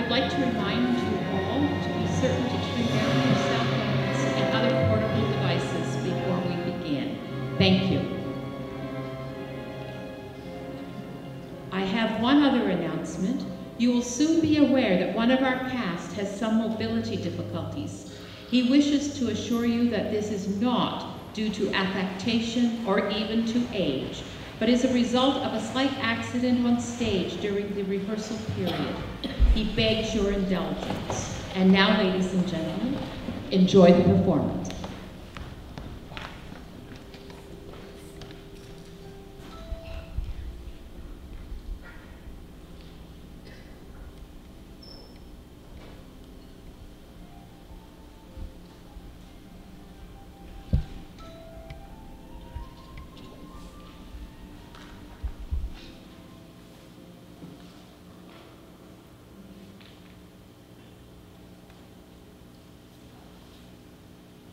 would like to remind you all to be certain to turn down your cell phones and other portable devices before we begin. Thank you. I have one other announcement. You will soon be aware that one of our cast has some mobility difficulties. He wishes to assure you that this is not due to affectation or even to age, but is a result of a slight accident on stage during the rehearsal period. He begs your indulgence. And now, ladies and gentlemen, enjoy the performance.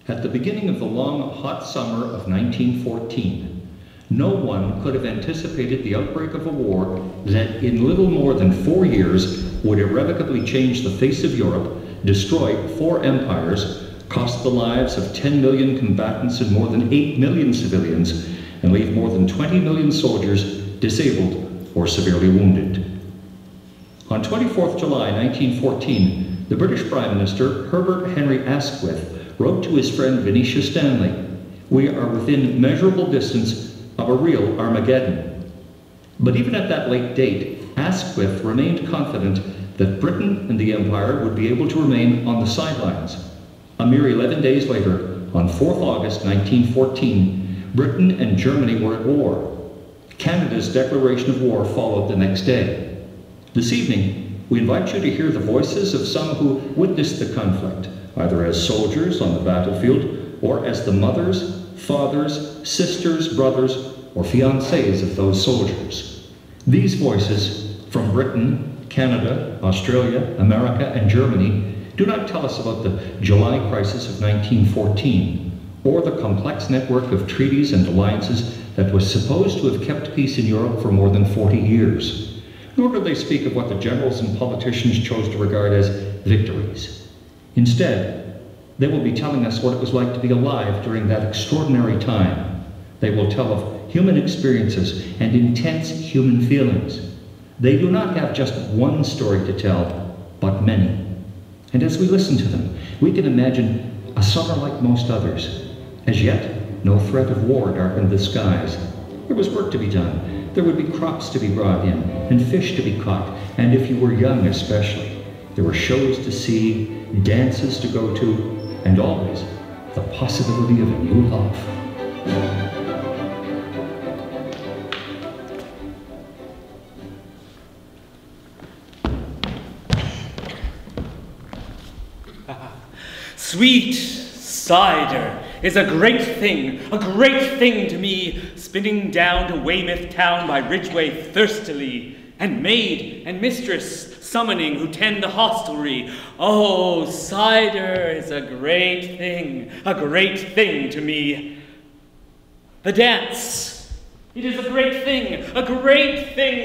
At the beginning of the long, hot summer of 1914, no one could have anticipated the outbreak of a war that in little more than 4 years would irrevocably change the face of Europe, destroy 4 empires, cost the lives of 10 million combatants and more than 8 million civilians, and leave more than 20 million soldiers disabled or severely wounded. On 24th July 1914, the British Prime Minister, Herbert Henry Asquith, wrote to his friend Venetia Stanley, "We are within measurable distance of a real Armageddon." But even at that late date, Asquith remained confident that Britain and the Empire would be able to remain on the sidelines. A mere 11 days later, on 4th August 1914, Britain and Germany were at war. Canada's declaration of war followed the next day. This evening, we invite you to hear the voices of some who witnessed the conflict, either as soldiers on the battlefield or as the mothers, fathers, sisters, brothers, or fiancés of those soldiers. These voices from Britain, Canada, Australia, America, and Germany do not tell us about the July crisis of 1914 or the complex network of treaties and alliances that was supposed to have kept peace in Europe for more than 40 years. Nor do they speak of what the generals and politicians chose to regard as victories. Instead, they will be telling us what it was like to be alive during that extraordinary time. They will tell of human experiences and intense human feelings. They do not have just one story to tell, but many. And as we listen to them, we can imagine a summer like most others. As yet, no threat of war darkened the skies. There was work to be done. There would be crops to be brought in, and fish to be caught, and if you were young especially, there were shows to see, dances to go to, and always the possibility of a new love. Sweet cider is a great thing to me, spinning down to Weymouth town by Ridgeway thirstily, and maid and mistress summoning who tend the hostelry. Oh, cider is a great thing to me. The dance, it is a great thing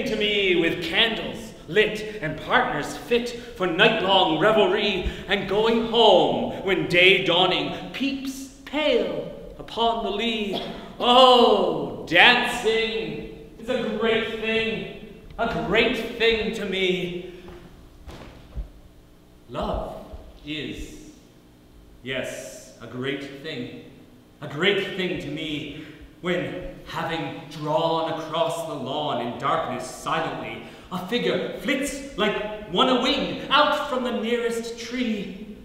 to me, with candles lit and partners fit for night-long revelry, and going home when day dawning peeps pale upon the lea. Oh, dancing is a great thing to me. Love is, yes, a great thing to me, when, having drawn across the lawn in darkness silently, a figure flits like one a wing out from the nearest tree.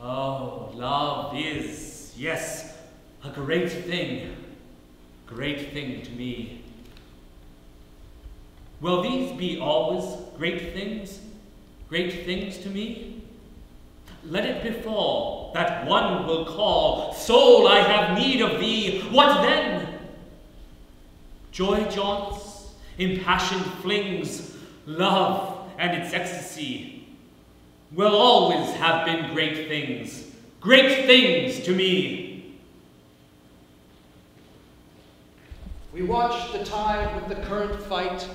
Oh, love is, yes, a great thing to me. Will these be always great things to me? Let it befall that one will call, "Soul, I have need of thee." What then? Joy jaunts, impassioned flings, love and its ecstasy will always have been great things to me. We watched the tide with the current fight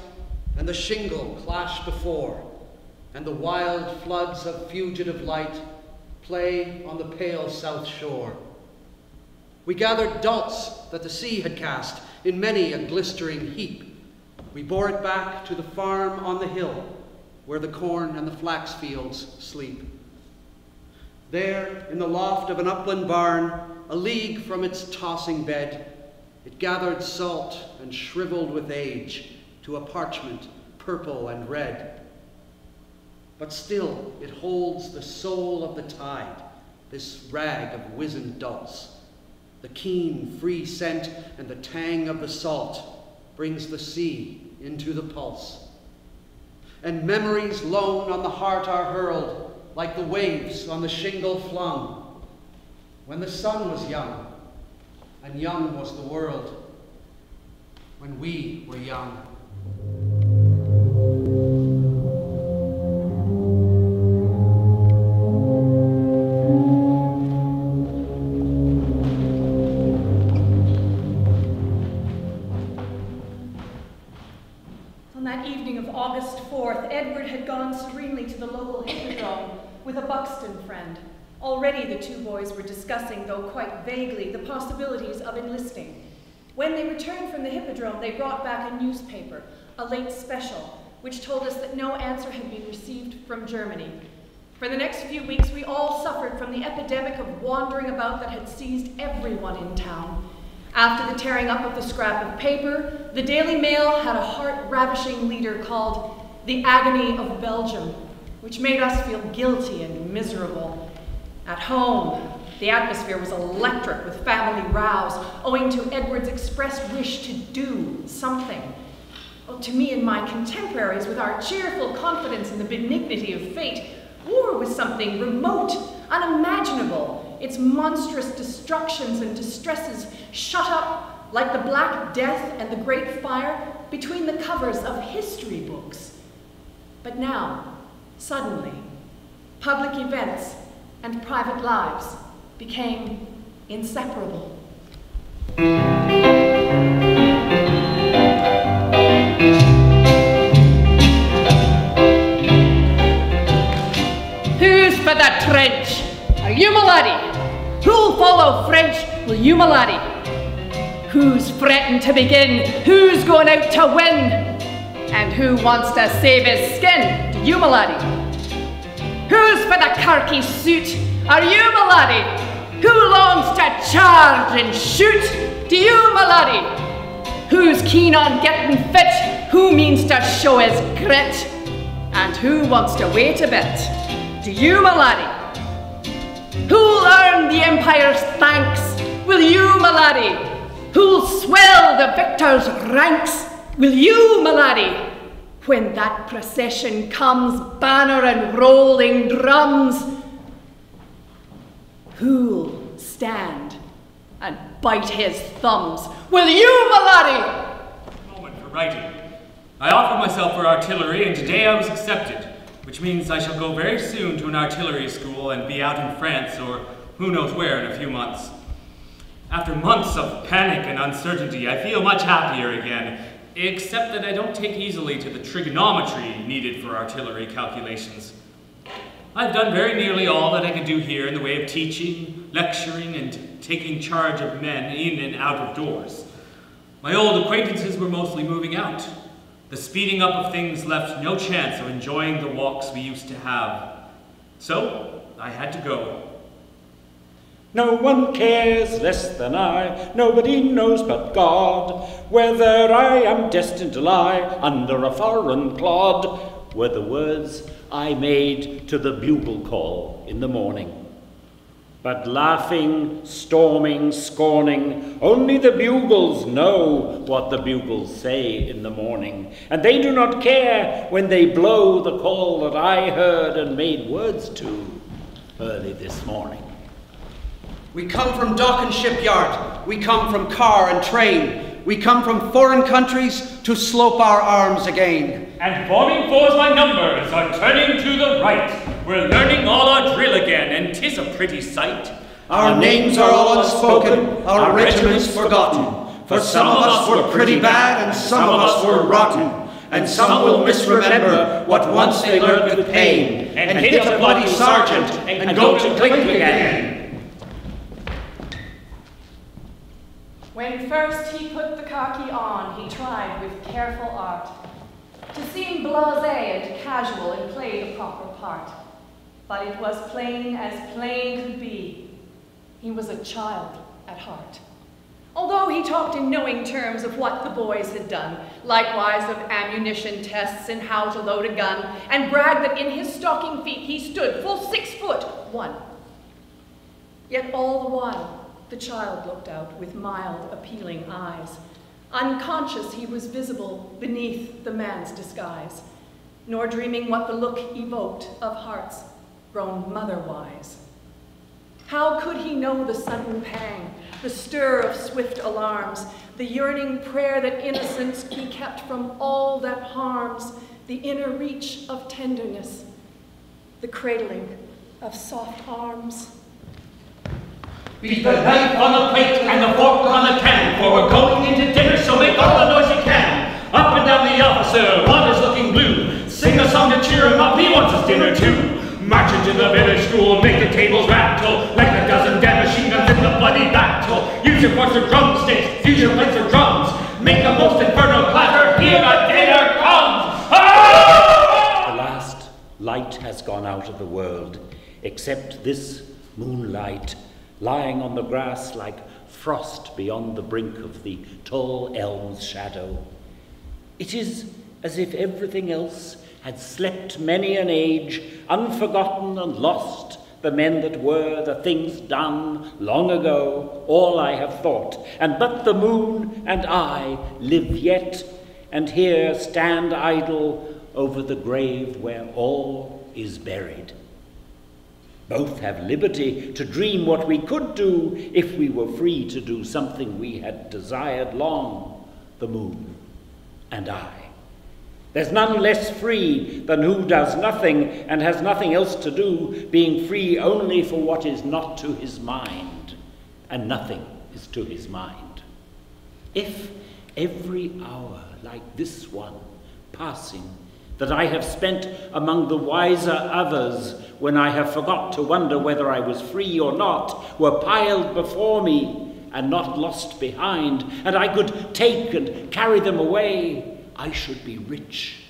and the shingle clash before, and the wild floods of fugitive light play on the pale south shore. We gathered dolts that the sea had cast in many a glistering heap. We bore it back to the farm on the hill where the corn and the flax fields sleep. There, in the loft of an upland barn, a league from its tossing bed, it gathered salt and shriveled with age to a parchment purple and red. But still it holds the soul of the tide, this rag of wizened dolts. The keen, free scent and the tang of the salt brings the sea into the pulse. And memories lone on the heart are hurled like the waves on the shingle flung. When the sun was young, and young was the world, when we were young. On that evening of August 4th, Edward had gone serenely to the local hippodrome with a Buxton friend. Already the two boys were discussing, though quite vaguely, the possibilities of enlisting. When they returned from the hippodrome, they brought back a newspaper, a late special, which told us that no answer had been received from Germany. For the next few weeks, we all suffered from the epidemic of wandering about that had seized everyone in town. After the tearing up of the scrap of paper, the Daily Mail had a heart-ravishing leader called The Agony of Belgium, which made us feel guilty and miserable. At home, the atmosphere was electric with family rows, owing to Edward's expressed wish to do something. Well, to me and my contemporaries, with our cheerful confidence in the benignity of fate, war was something remote, unimaginable. Its monstrous destructions and distresses shut up like the Black Death and the Great Fire between the covers of history books. But now, suddenly, public events and private lives became inseparable. Who's for the trench? Are you my laddie? Who'll follow French? Will you my laddie? Who's fretting to begin? Who's going out to win? And who wants to save his skin? Do you my laddie? Who's for the khaki suit? Are you my laddie? Who longs to charge and shoot? Do you my laddie? Who's keen on getting fit? Who means to show his grit? And who wants to wait a bit? Do you my laddie? Who'll earn the Empire's thanks? Will you my laddie? Who'll swell the victor's ranks? Will you my laddie? When that procession comes, banner and rolling drums, who'll stand and bite his thumbs? Will you, my laddie? Moment for writing. I offered myself for artillery, and today I was accepted, which means I shall go very soon to an artillery school and be out in France or who knows where in a few months. After months of panic and uncertainty, I feel much happier again, except that I don't take easily to the trigonometry needed for artillery calculations. I've done very nearly all that I can do here in the way of teaching, lecturing, and taking charge of men in and out of doors. My old acquaintances were mostly moving out. The speeding up of things left no chance of enjoying the walks we used to have. So, I had to go. No one cares less than I, nobody knows but God, whether I am destined to lie under a foreign clod, were the words I made to the bugle call in the morning. But laughing, storming, scorning, only the bugles know what the bugles say in the morning, and they do not care when they blow the call that I heard and made words to early this morning. We come from dock and shipyard, we come from car and train, we come from foreign countries to slope our arms again. And forming fours by numbers are turning to the right. We're learning all our drill again, and 'tis a pretty sight. Our names are all unspoken, our regiments forgotten, for some of us were pretty bad and some of us were rotten. and some will misremember what once they learned with pain, and hit a bloody sergeant, and go to clink again. When first he put the khaki on, he tried with careful art to seem blasé and casual and play the proper part. But it was plain as plain could be. He was a child at heart. Although he talked in knowing terms of what the boys had done, likewise of ammunition tests and how to load a gun, and bragged that in his stocking feet he stood full 6'1". Yet all the while, the child looked out with mild, appealing eyes. Unconscious he was visible beneath the man's disguise, nor dreaming what the look evoked of hearts grown mother-wise. How could he know the sudden pang, the stir of swift alarms, the yearning prayer that innocence be kept from all that harms, the inner reach of tenderness, the cradling of soft arms? Beat the knife on the plate and the fork on the can, for we're going into dinner, so make all the noise you can. Up and down the officer, one is looking blue. Sing a song to cheer him up, he wants his dinner too. March into the village school, make the tables rattle, like a dozen dead machine guns in the bloody battle. Use your forks for drumsticks, use your plates for drums. Make the most infernal clatter, here the dinner comes! Ah! The last light has gone out of the world, except this moonlight, lying on the grass like frost beyond the brink of the tall elm's shadow. It is as if everything else had slept many an age, unforgotten and lost, the men that were, the things done long ago, all I have thought, and but the moon and I live yet, and here stand idle over the grave where all is buried. Both have liberty to dream what we could do if we were free to do something we had desired long, the moon and I. There's none less free than who does nothing and has nothing else to do, being free only for what is not to his mind, and nothing is to his mind. If every hour like this one passing that I have spent among the wiser others, when I have forgot to wonder whether I was free or not, were piled before me and not lost behind, and I could take and carry them away, I should be rich.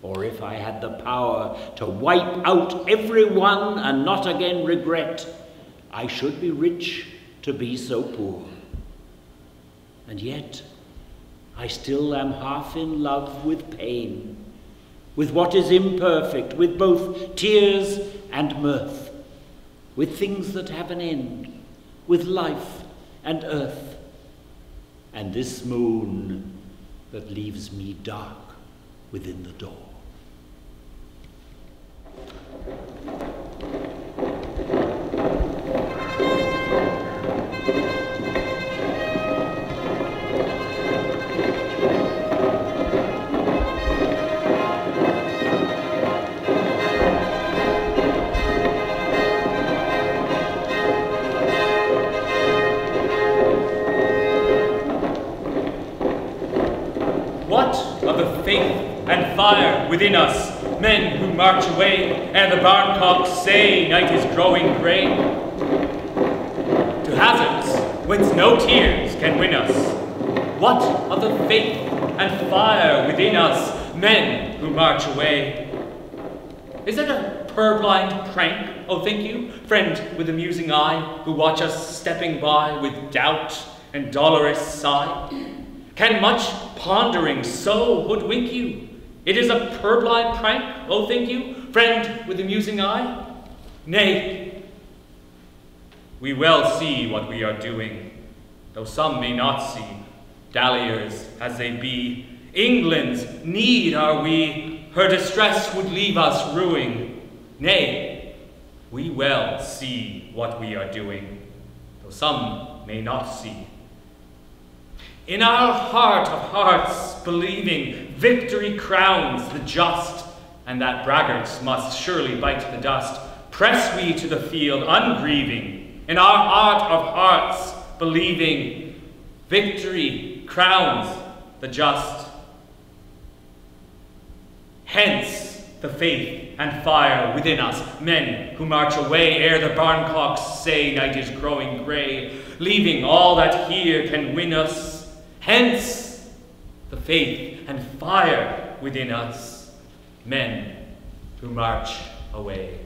Or if I had the power to wipe out every one and not again regret, I should be rich to be so poor. And yet I still am half in love with pain, with what is imperfect, with both tears and mirth, with things that have an end, with life and earth, and this moon that leaves me dark within the door. And fire within us, men who march away, ere the barn cocks say night is growing grey. To hazards whence no tears can win us, what of the faith and fire within us, men who march away? Is it a purblind prank, oh think you, friend with a musing eye, who watch us stepping by with doubt and dolorous sigh? Can much pondering so hoodwink you? It is a purblind prank, oh think you, friend with a musing eye? Nay, we well see what we are doing, though some may not see, dalliers as they be. England's need are we, her distress would leave us ruing. Nay, we well see what we are doing, though some may not see. In our heart of hearts, believing victory crowns the just, and that braggarts must surely bite the dust, press we to the field ungrieving. In our heart of hearts, believing victory crowns the just. Hence the faith and fire within us, men who march away ere the barn clocks say night is growing grey, leaving all that here can win us. Hence the faith and fire within us, men who march away.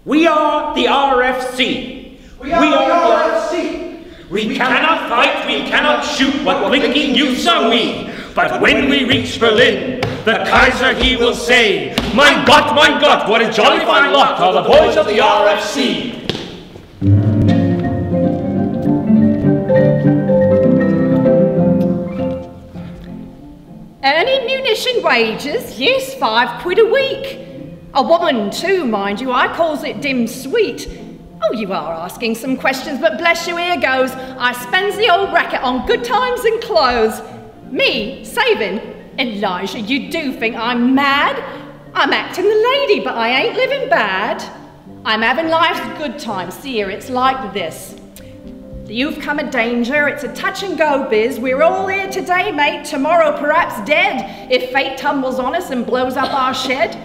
We are the RFC. We are the RFC. We cannot fight, we cannot shoot, what blinking youths are we. But when we reach Berlin, the Kaiser he will say, Mein Gott, what a jolly fine lot are the boys of the RFC. Earning munition wages, yes, £5 a week. A woman too, mind you, I calls it dim sweet. Oh, you are asking some questions, but bless you, here goes. I spends the old bracket on good times and clothes. Me, saving? Elijah, you do think I'm mad? I'm acting the lady, but I ain't living bad. I'm having life's good times. See here, it's like this. The youth come a danger, it's a touch and go biz. We're all here today, mate, tomorrow perhaps dead, if fate tumbles on us and blows up our shed.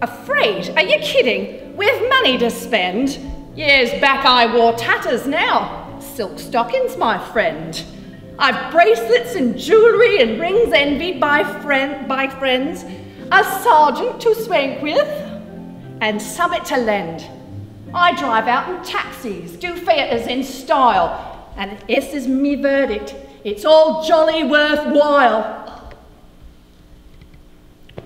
Afraid? Are you kidding? With money to spend? Years back I wore tatters, now silk stockings, my friend. I've bracelets and jewellery and rings envied by friends, a sergeant to swank with, and summit to lend. I drive out in taxis, do theatres in style, and this is me verdict, it's all jolly worthwhile.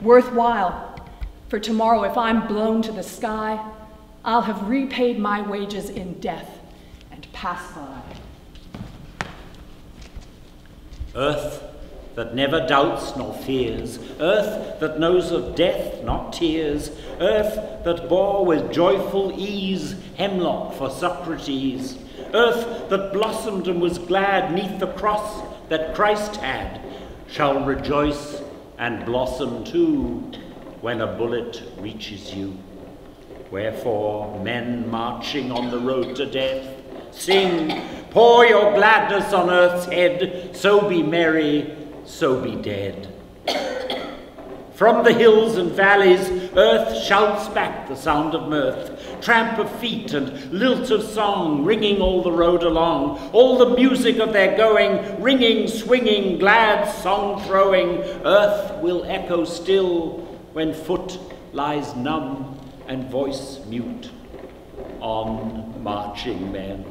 Worthwhile, for tomorrow if I'm blown to the sky, I'll have repaid my wages in death and passed by. Earth that never doubts nor fears, earth that knows of death, not tears, earth that bore with joyful ease hemlock for Socrates, earth that blossomed and was glad neath the cross that Christ had, shall rejoice and blossom too when a bullet reaches you. Wherefore, men marching on the road to death, sing, pour your gladness on earth's head, so be merry, so be dead. From the hills and valleys, earth shouts back the sound of mirth, tramp of feet and lilt of song, ringing all the road along, all the music of their going, ringing, swinging, glad song throwing. Earth will echo still when foot lies numb and voice mute. On, marching men,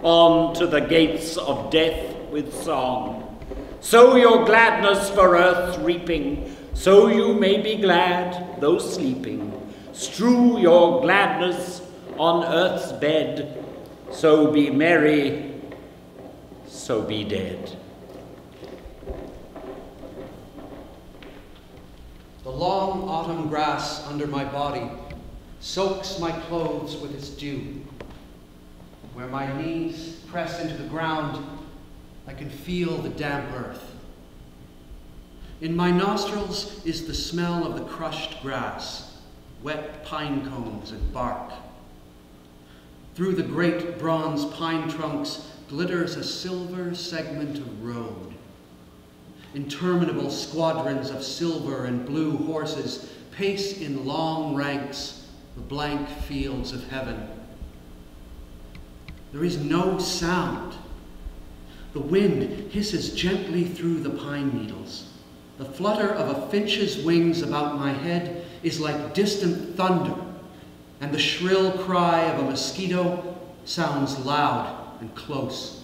on to the gates of death with song. Sow your gladness for earth's reaping, so you may be glad, though sleeping. Strew your gladness on earth's bed, so be merry, so be dead. The long autumn grass under my body soaks my clothes with its dew. Where my knees press into the ground, I can feel the damp earth. In my nostrils is the smell of the crushed grass, wet pine cones and bark. Through the great bronze pine trunks glitters a silver segment of road. Interminable squadrons of silver and blue horses pace in long ranks the blank fields of heaven. There is no sound. The wind hisses gently through the pine needles. The flutter of a finch's wings about my head is like distant thunder, and the shrill cry of a mosquito sounds loud and close.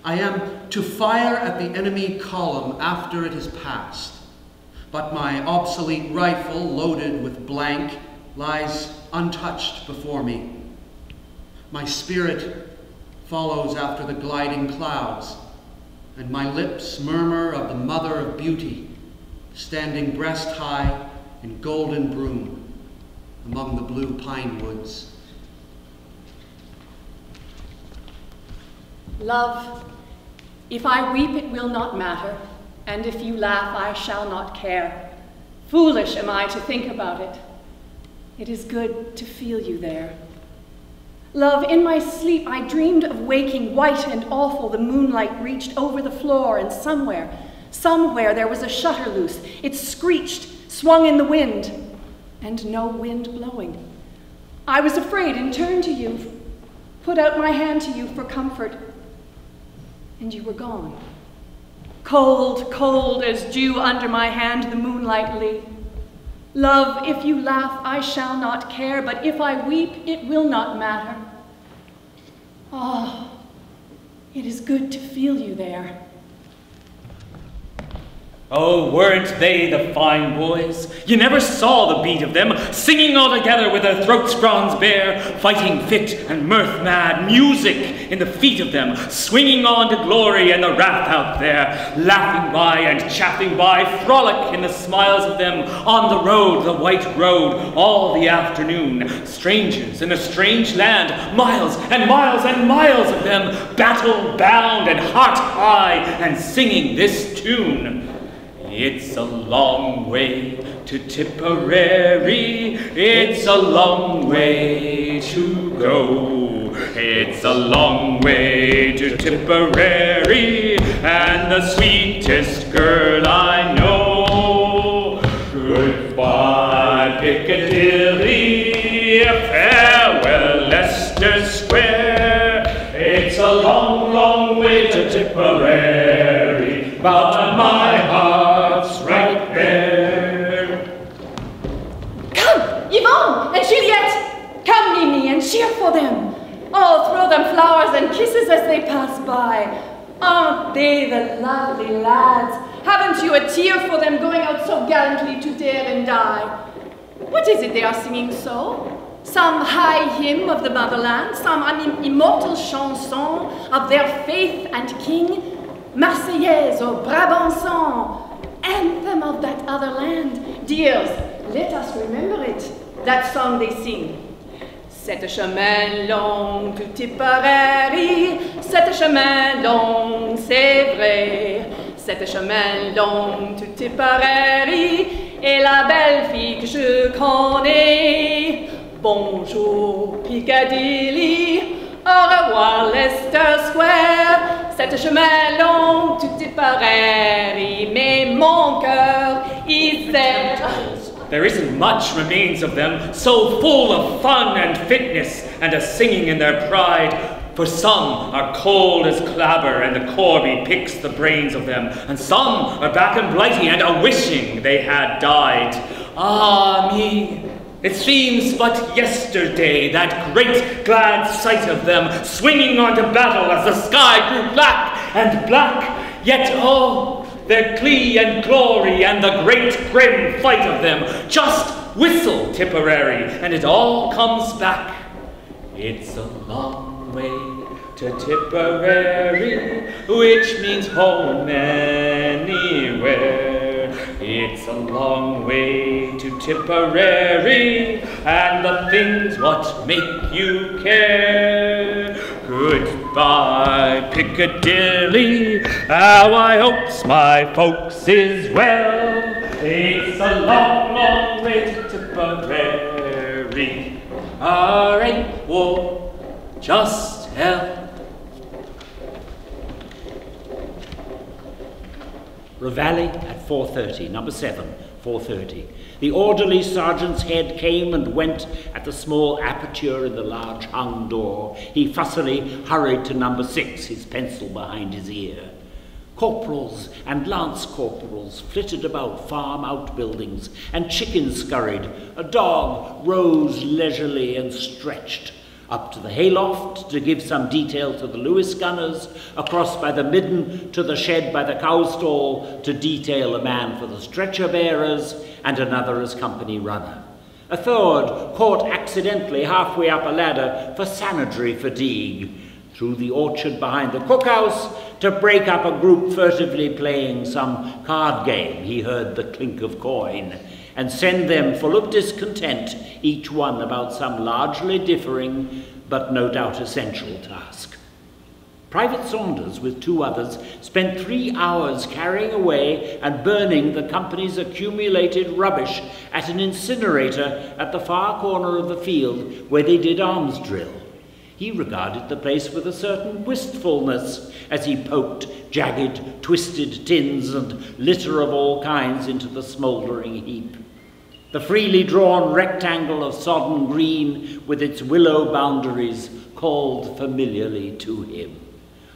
I am to fire at the enemy column after it has passed, but my obsolete rifle, loaded with blank, lies untouched before me. My spirit follows after the gliding clouds, and my lips murmur of the mother of beauty, standing breast high in golden broom among the blue pine woods. Love, if I weep it will not matter, and if you laugh I shall not care. Foolish am I to think about it. It is good to feel you there. Love, in my sleep I dreamed of waking white and awful. The moonlight reached over the floor, and somewhere, Somewhere there was a shutter loose. It screeched, swung in the wind, and no wind blowing. I was afraid and turned to you, put out my hand to you for comfort, and you were gone. Cold, cold as dew under my hand the moonlight lay. Love, if you laugh, I shall not care, but if I weep, it will not matter. Oh, it is good to feel you there. Oh, weren't they the fine boys? You never saw the beat of them, singing all together with their throats bronze bare, fighting fit and mirth mad, music in the feet of them, swinging on to glory and the wrath out there, laughing by and chaffing by, frolic in the smiles of them, on the road, the white road, all the afternoon, strangers in a strange land, miles and miles and miles of them, battle bound and heart high, and singing this tune. It's a long way to Tipperary, it's a long way to go. It's a long way to Tipperary, and the sweetest girl I know. Goodbye, Piccadilly, farewell, Leicester Square. It's a long, long way to Tipperary, but my heart's right there. Come, Yvonne and Juliette, come, Mimi, and cheer for them. Oh, throw them flowers and kisses as they pass by. Aren't they the lovely lads? Haven't you a tear for them going out so gallantly to dare and die? What is it they are singing so? Some high hymn of the motherland, some immortal chanson of their faith and king, Marseillaise or Brabançon, anthem of that other land. Dears, let us remember it, that song they sing. C'est un chemin long to Tipperary, c'est un chemin long, c'est vrai. C'est un chemin long to Tipperary, et la belle fille que je connais. Bonjour Piccadilly, au revoir Leicester Square. C'est un chemin long to Tipperary, mais mon cœur is there. There isn't much remains of them, so full of fun and fitness, and a singing in their pride. For some are cold as clabber, and the corby picks the brains of them, and some are back and blighty, and a wishing they had died. Ah me! It seems but yesterday, that great glad sight of them, swinging on to battle as the sky grew black and black. Yet, oh, their glee and glory and the great grim fight of them, just whistle Tipperary, and it all comes back. It's a long way to Tipperary, which means home anywhere. It's a long way to Tipperary, and the things what make you care. Goodbye, Piccadilly, how I hopes my folks is well. It's a long, long way to Tipperary. Our ain't war, just hell. Reveille at 4:30, number 7, 4:30. The orderly sergeant's head came and went at the small aperture in the large hung door. He fussily hurried to number 6, his pencil behind his ear. Corporals and lance corporals flitted about farm outbuildings, and chickens scurried. A dog rose leisurely and stretched. Up to the hayloft to give some detail to the Lewis gunners, across by the midden to the shed by the cow stall to detail a man for the stretcher bearers and another as company runner. A third caught accidentally halfway up a ladder for sanitary fatigue. Through the orchard behind the cookhouse to break up a group furtively playing some card game, he heard the clink of coin, and send them full of discontent, each one about some largely differing, but no doubt essential task. Private Saunders, with 2 others, spent 3 hours carrying away and burning the company's accumulated rubbish at an incinerator at the far corner of the field where they did arms drill. He regarded the place with a certain wistfulness as he poked jagged, twisted tins and litter of all kinds into the smouldering heap. The freely drawn rectangle of sodden green with its willow boundaries called familiarly to him.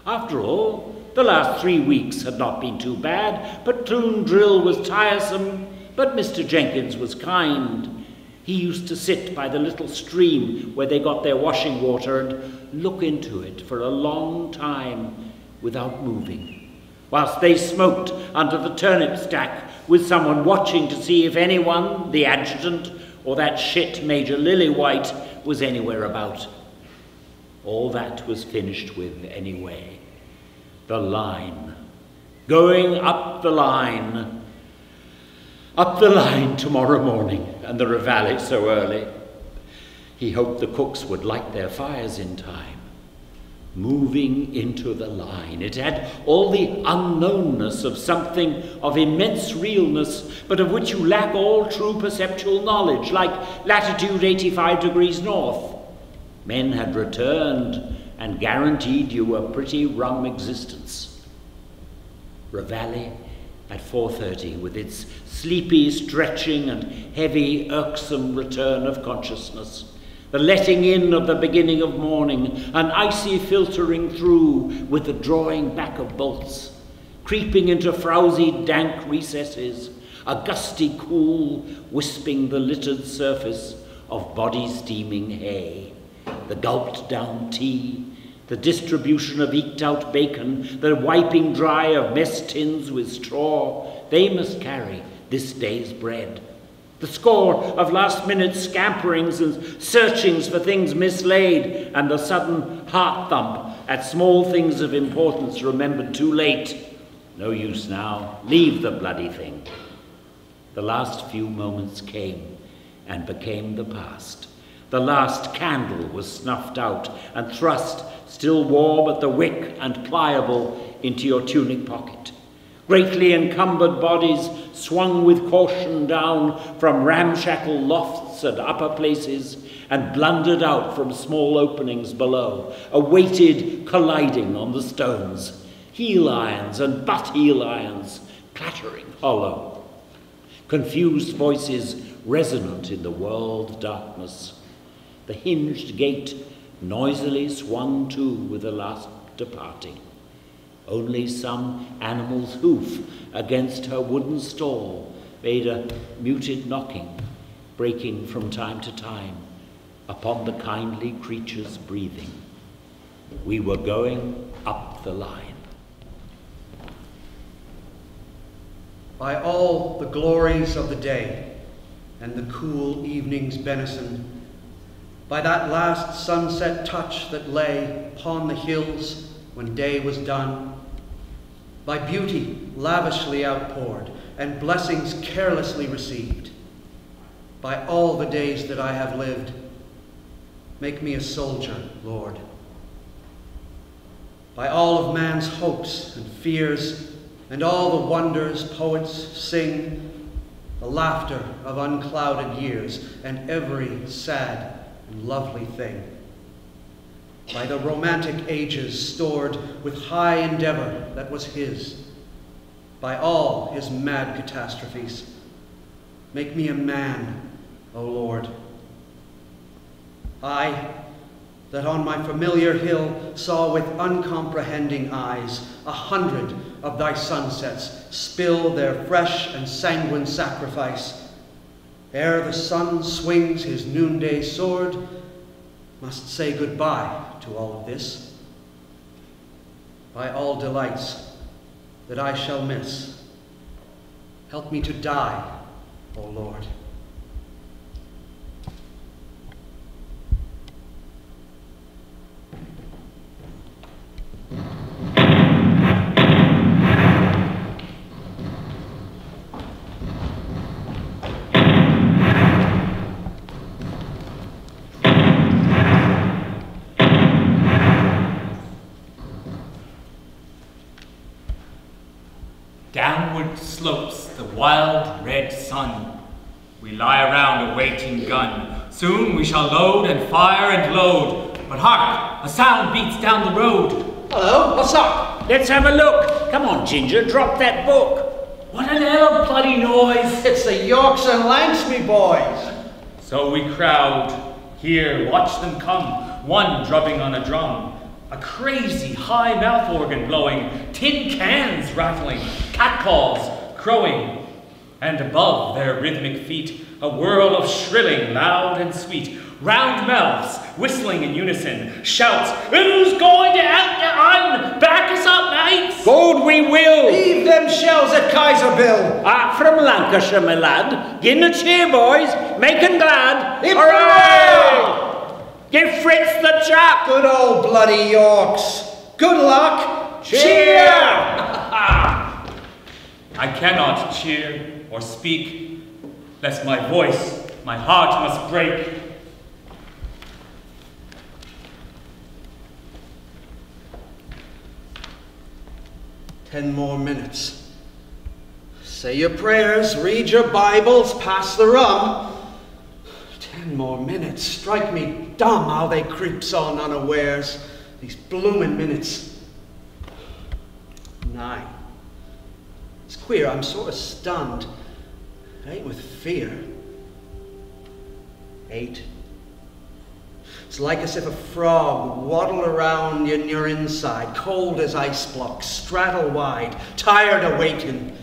After all, the last 3 weeks had not been too bad. Platoon drill was tiresome, but Mr. Jenkins was kind. He used to sit by the little stream where they got their washing water and look into it for a long time without moving, whilst they smoked under the turnip stack with someone watching to see if anyone, the adjutant, or that shit Major Lillywhite, was anywhere about. All that was finished with anyway. The line. Going up the line. Up the line tomorrow morning, and the reveille so early. He hoped the cooks would light their fires in time. Moving into the line. It had all the unknownness of something of immense realness, but of which you lack all true perceptual knowledge, like latitude 85 degrees north. Men had returned and guaranteed you a pretty rum existence. Reveille at 4:30, with its sleepy stretching and heavy, irksome return of consciousness. The letting in of the beginning of morning, an icy filtering through with the drawing back of bolts, creeping into frowsy, dank recesses, a gusty cool wisping the littered surface of body-steaming hay, the gulped-down tea, the distribution of eked-out bacon, the wiping dry of mess tins with straw. They must carry this day's bread. The score of last-minute scamperings and searchings for things mislaid, and the sudden heart thump at small things of importance remembered too late. No use now. Leave the bloody thing. The last few moments came and became the past. The last candle was snuffed out and thrust, still warm at the wick and pliable, into your tunic pocket. Greatly encumbered bodies swung with caution down from ramshackle lofts and upper places and blundered out from small openings below, awaited colliding on the stones, heel irons and butt heel irons clattering hollow, confused voices resonant in the world darkness. The hinged gate noisily swung to with the last departing. Only some animal's hoof against her wooden stall made a muted knocking, breaking from time to time upon the kindly creature's breathing. We were going up the line. By all the glories of the day and the cool evening's benison, by that last sunset touch that lay upon the hills when day was done, by beauty lavishly outpoured and blessings carelessly received, by all the days that I have lived, make me a soldier, Lord. By all of man's hopes and fears and all the wonders poets sing, the laughter of unclouded years and every sad and lovely thing. By the romantic ages stored with high endeavor that was his, by all his mad catastrophes, make me a man, O Lord. I, that on my familiar hill saw with uncomprehending eyes 100 of thy sunsets spill their fresh and sanguine sacrifice, ere the sun swings his noonday sword, must say goodbye to all of this. By all delights that I shall miss, help me to die, O Lord. Downward slopes the wild red sun. We lie around awaiting gun. Soon we shall load and fire and load. But hark, a sound beats down the road. Hello, what's up? Let's have a look. Come on, Ginger, drop that book. What an hell of bloody noise! It's the Yorks and Langsby boys. So we crowd. Here, watch them come, one drubbing on a drum, a crazy high mouth organ blowing, tin cans rattling, catcalls crowing, and above their rhythmic feet, a whirl of shrilling loud and sweet, round mouths whistling in unison, shouts, "Who's going to out the un? Back us up, mates!" Good we will. Leave them shells at Kaiserville. From Lancashire, my lad. Give 'em a cheer, boys. Make 'em glad. Hip Hooray! Give Fritz the chap. Good old bloody Yorks. Good luck. Cheer! I cannot cheer or speak, lest my voice, my heart must break. Ten more minutes. Say your prayers, read your Bibles, pass the rum. 10 more minutes. Strike me dumb how they creeps on unawares. These bloomin' minutes. 9. It's queer, I'm sort of stunned. It ain't with fear. 8. It's like as if a frog waddled around in your inside, cold as ice blocks, straddle wide, tired of waiting.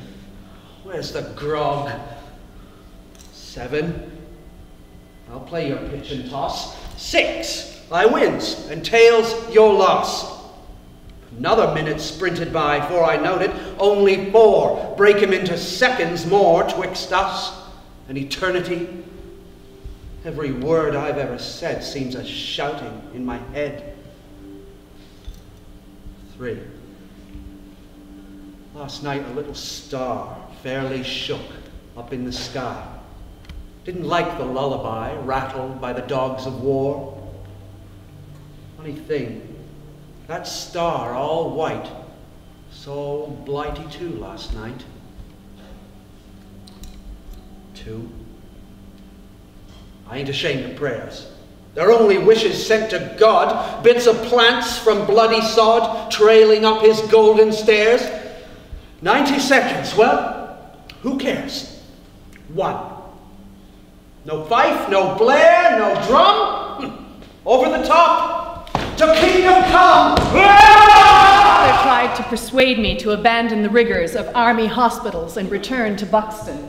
Where's the grog? 7. I'll play your pitch and toss. 6. I wins, and tails your loss. Another minute sprinted by, for I noted, only 4. Break him into seconds more twixt us. An eternity. Every word I've ever said seems a shouting in my head. 3. Last night a little star fairly shook up in the sky. Didn't like the lullaby rattled by the dogs of war. Funny thing, that star all white saw Blighty too last night. 2. I ain't ashamed of prayers. They're only wishes sent to God, bits of plants from bloody sod trailing up his golden stairs. 90 seconds, well, who cares? 1. No fife, no blare, no drum. Over the top, to kingdom come. Father tried to persuade me to abandon the rigors of army hospitals and return to Buxton.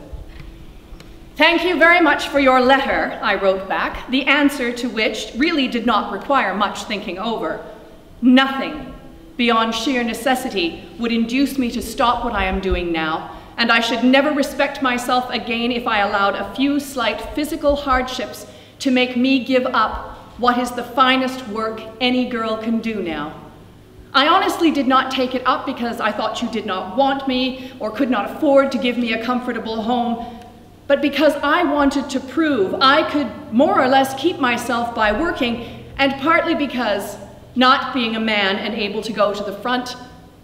"Thank you very much for your letter," I wrote back, the answer to which really did not require much thinking over. Nothing beyond sheer necessity would induce me to stop what I am doing now, and I should never respect myself again if I allowed a few slight physical hardships to make me give up what is the finest work any girl can do now. I honestly did not take it up because I thought you did not want me or could not afford to give me a comfortable home, but because I wanted to prove I could more or less keep myself by working, and partly because, not being a man and able to go to the front,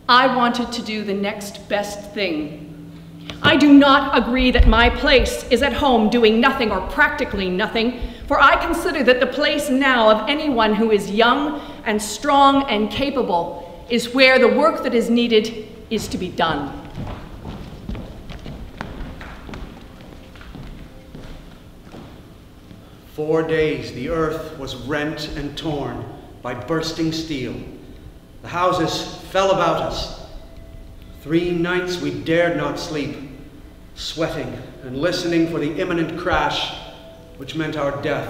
I wanted to do the next best thing. I do not agree that my place is at home doing nothing or practically nothing, for I consider that the place now of anyone who is young and strong and capable is where the work that is needed is to be done. "4 days the earth was rent and torn by bursting steel. The houses fell about us. 3 nights we dared not sleep, sweating and listening for the imminent crash, which meant our death.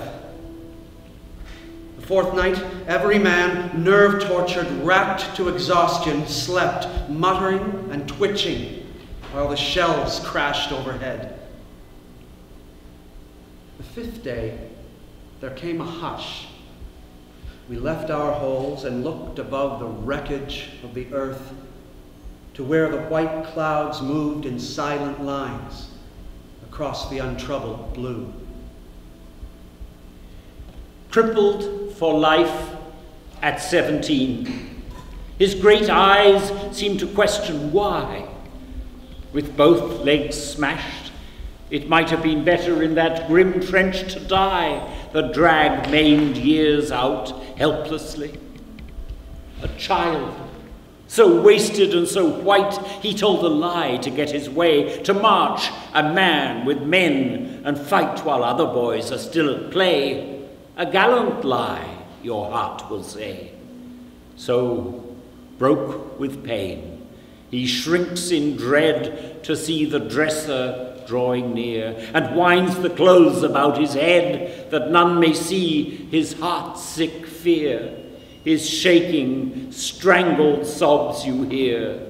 The 4th night, every man, nerve-tortured, racked to exhaustion, slept, muttering and twitching, while the shells crashed overhead. The 5th day, there came a hush. We left our holes and looked above the wreckage of the earth to where the white clouds moved in silent lines across the untroubled blue. Crippled for life at 17. His great eyes seemed to question why. With both legs smashed, it might have been better in that grim trench to die, the drag maimed years out, helplessly. A child, so wasted and so white, he told a lie to get his way, to march a man with men and fight while other boys are still at play. A gallant lie, your heart will say. So, broke with pain, he shrinks in dread to see the dresser drawing near, and winds the clothes about his head, that none may see his heart-sick fear. His shaking, strangled sobs you hear.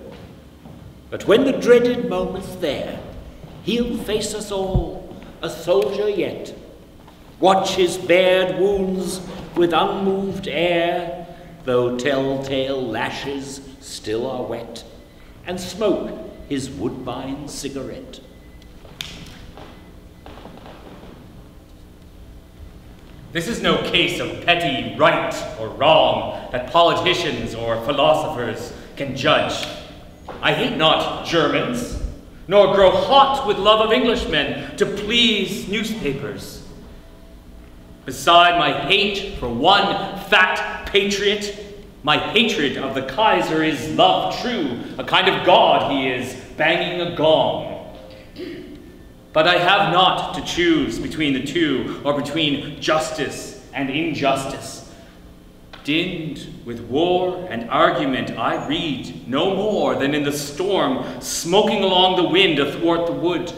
But when the dreaded moment's there, he'll face us all, a soldier yet. Watch his bared wounds with unmoved air, though telltale lashes still are wet, and smoke his woodbine cigarette. This is no case of petty right or wrong that politicians or philosophers can judge. I hate not Germans, nor grow hot with love of Englishmen to please newspapers. Beside my hate for one fat patriot, my hatred of the Kaiser is love true, a kind of god he is, banging a gong. But I have not to choose between the two, or between justice and injustice. Dinned with war and argument, I read no more than in the storm, smoking along the wind athwart the wood.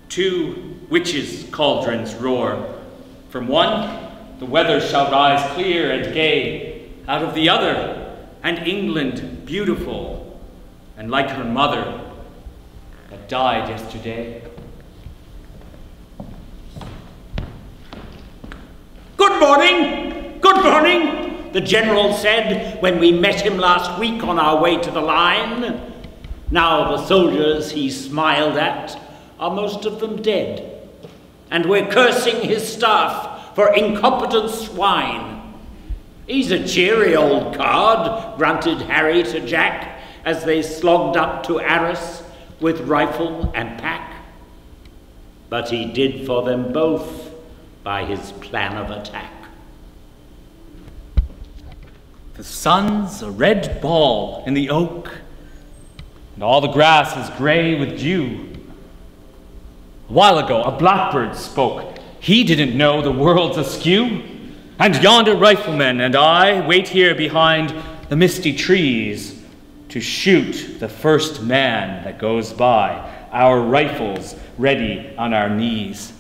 Two witches' cauldrons roar. From one, the weather shall rise clear and gay. Out of the other, and England beautiful, and like her mother, that died yesterday. Good morning! Good morning! The general said when we met him last week on our way to the line. Now the soldiers he smiled at are most of them dead, and we're cursing his staff for incompetent swine. He's a cheery old card, grunted Harry to Jack as they slogged up to Arras with rifle and pack. But he did for them both by his plan of attack. The sun's a red ball in the oak, and all the grass is gray with dew. A while ago, a blackbird spoke. He didn't know the world's askew. And yonder rifleman and I wait here behind the misty trees to shoot the first man that goes by, our rifles ready on our knees.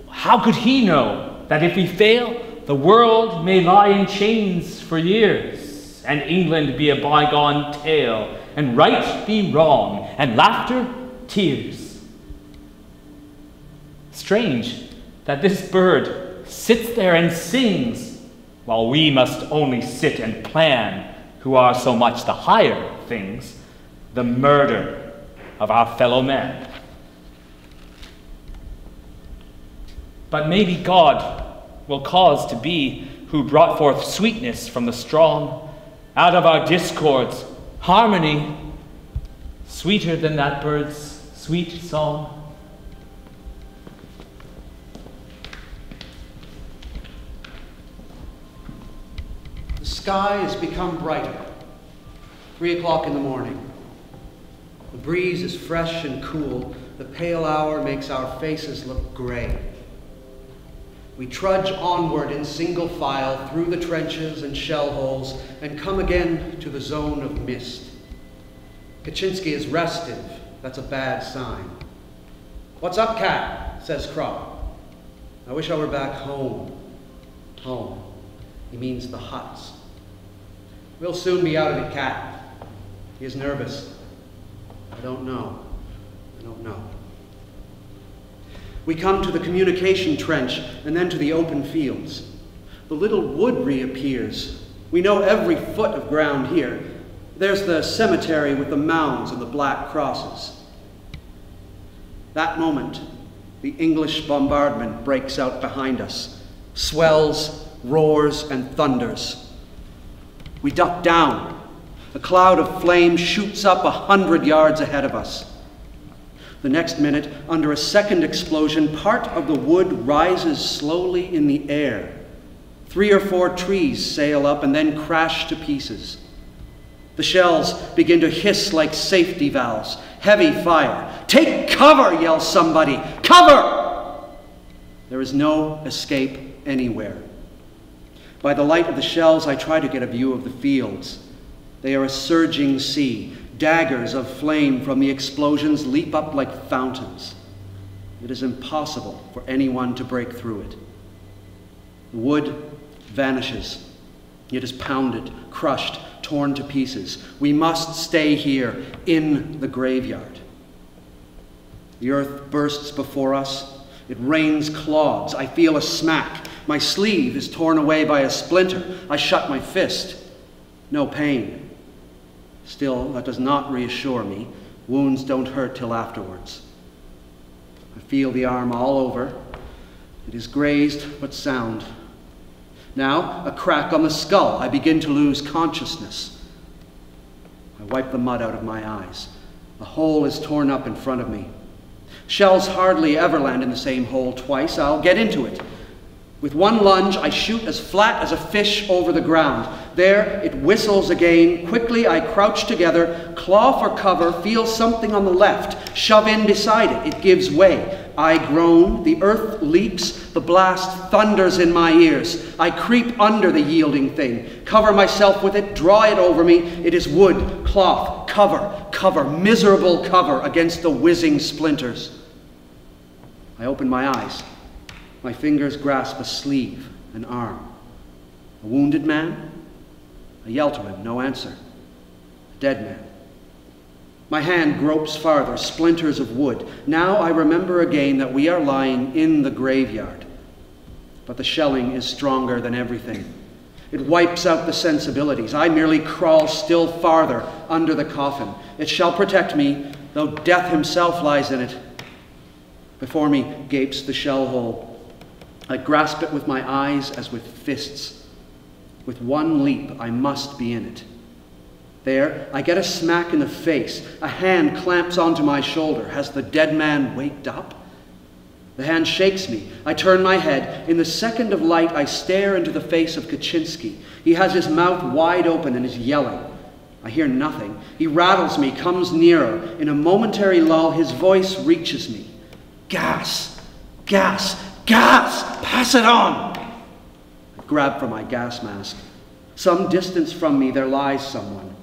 How could he know that if we fail, the world may lie in chains for years, and England be a bygone tale, and right be wrong, and laughter tears? Strange that this bird sits there and sings, while we must only sit and plan, who are so much the higher things, the murder of our fellow man. But maybe God will cause to be who brought forth sweetness from the strong, out of our discords, harmony, sweeter than that bird's sweet song. The sky has become brighter. 3 o'clock in the morning. The breeze is fresh and cool. The pale hour makes our faces look gray. We trudge onward in single file through the trenches and shell holes and come again to the zone of mist. Kaczynski is restive. That's a bad sign. "What's up, Cat?" says Crawford. "I wish I were back home." Home. He means the huts. "We'll soon be out of it, Cat." He is nervous. I don't know. We come to the communication trench and then to the open fields. The little wood reappears. We know every foot of ground here. There's the cemetery with the mounds and the black crosses. That moment, the English bombardment breaks out behind us, swells, roars, and thunders. We duck down. A cloud of flame shoots up 100 yards ahead of us. The next minute, under a second explosion, part of the wood rises slowly in the air, 3 or 4 trees sail up and then crash to pieces. The shells begin to hiss like safety valves. Heavy fire. "Take cover!" yells somebody. "Cover!" There is no escape anywhere. By the light of the shells, I try to get a view of the fields. They are a surging sea. Daggers of flame from the explosions leap up like fountains. It is impossible for anyone to break through it. The wood vanishes. It is pounded, crushed, torn to pieces. We must stay here in the graveyard. The earth bursts before us. It rains clods. I feel a smack. My sleeve is torn away by a splinter. I shut my fist. No pain. Still, that does not reassure me. Wounds don't hurt till afterwards. I feel the arm all over. It is grazed but sound. Now, a crack on the skull. I begin to lose consciousness. I wipe the mud out of my eyes. The hole is torn up in front of me. Shells hardly ever land in the same hole twice. I'll get into it. With one lunge, I shoot as flat as a fish over the ground. There, it whistles again. Quickly, I crouch together, claw for cover, feel something on the left, shove in beside it. It gives way. I groan. The earth leaps. The blast thunders in my ears. I creep under the yielding thing, cover myself with it, draw it over me. It is wood, cloth, cover, miserable cover against the whizzing splinters. I open my eyes. My fingers grasp a sleeve, an arm. A wounded man? I yell to him, no answer. A dead man. My hand gropes farther, splinters of wood. Now I remember again that we are lying in the graveyard. But the shelling is stronger than everything. It wipes out the sensibilities. I merely crawl still farther under the coffin. It shall protect me, though death himself lies in it. Before me gapes the shell hole. I grasp it with my eyes as with fists. With one leap, I must be in it. There, I get a smack in the face. A hand clamps onto my shoulder. Has the dead man waked up? The hand shakes me. I turn my head. In the second of light, I stare into the face of Kaczynski. He has his mouth wide open and is yelling. I hear nothing. He rattles me, comes nearer. In a momentary lull, his voice reaches me. Gas! Gas! Gas! Pass it on! I grab for my gas mask. Some distance from me, there lies someone.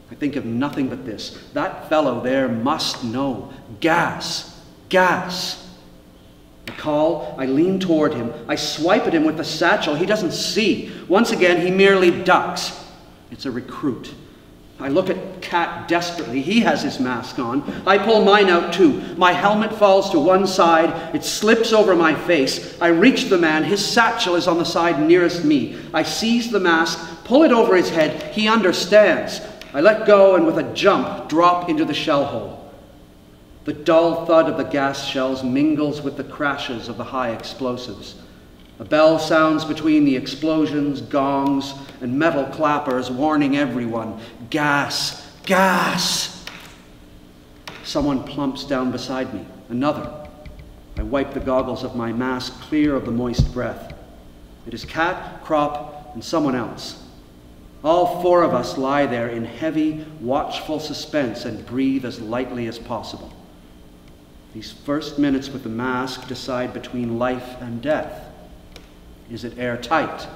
I think of nothing but this. That fellow there must know. Gas! Gas! I call, I lean toward him, I swipe at him with the satchel. He doesn't see. Once again, he merely ducks. It's a recruit. I look at Cat desperately. He has his mask on. I pull mine out too. My helmet falls to one side. It slips over my face. I reach the man. His satchel is on the side nearest me. I seize the mask, pull it over his head. He understands. I let go and with a jump drop into the shell hole. The dull thud of the gas shells mingles with the crashes of the high explosives. A bell sounds between the explosions, gongs, and metal clappers, warning everyone, gas, gas! Someone plumps down beside me, another. I wipe the goggles of my mask clear of the moist breath. It is Cat, Crop, and someone else. All four of us lie there in heavy, watchful suspense and breathe as lightly as possible. These first minutes with the mask decide between life and death. Is it airtight?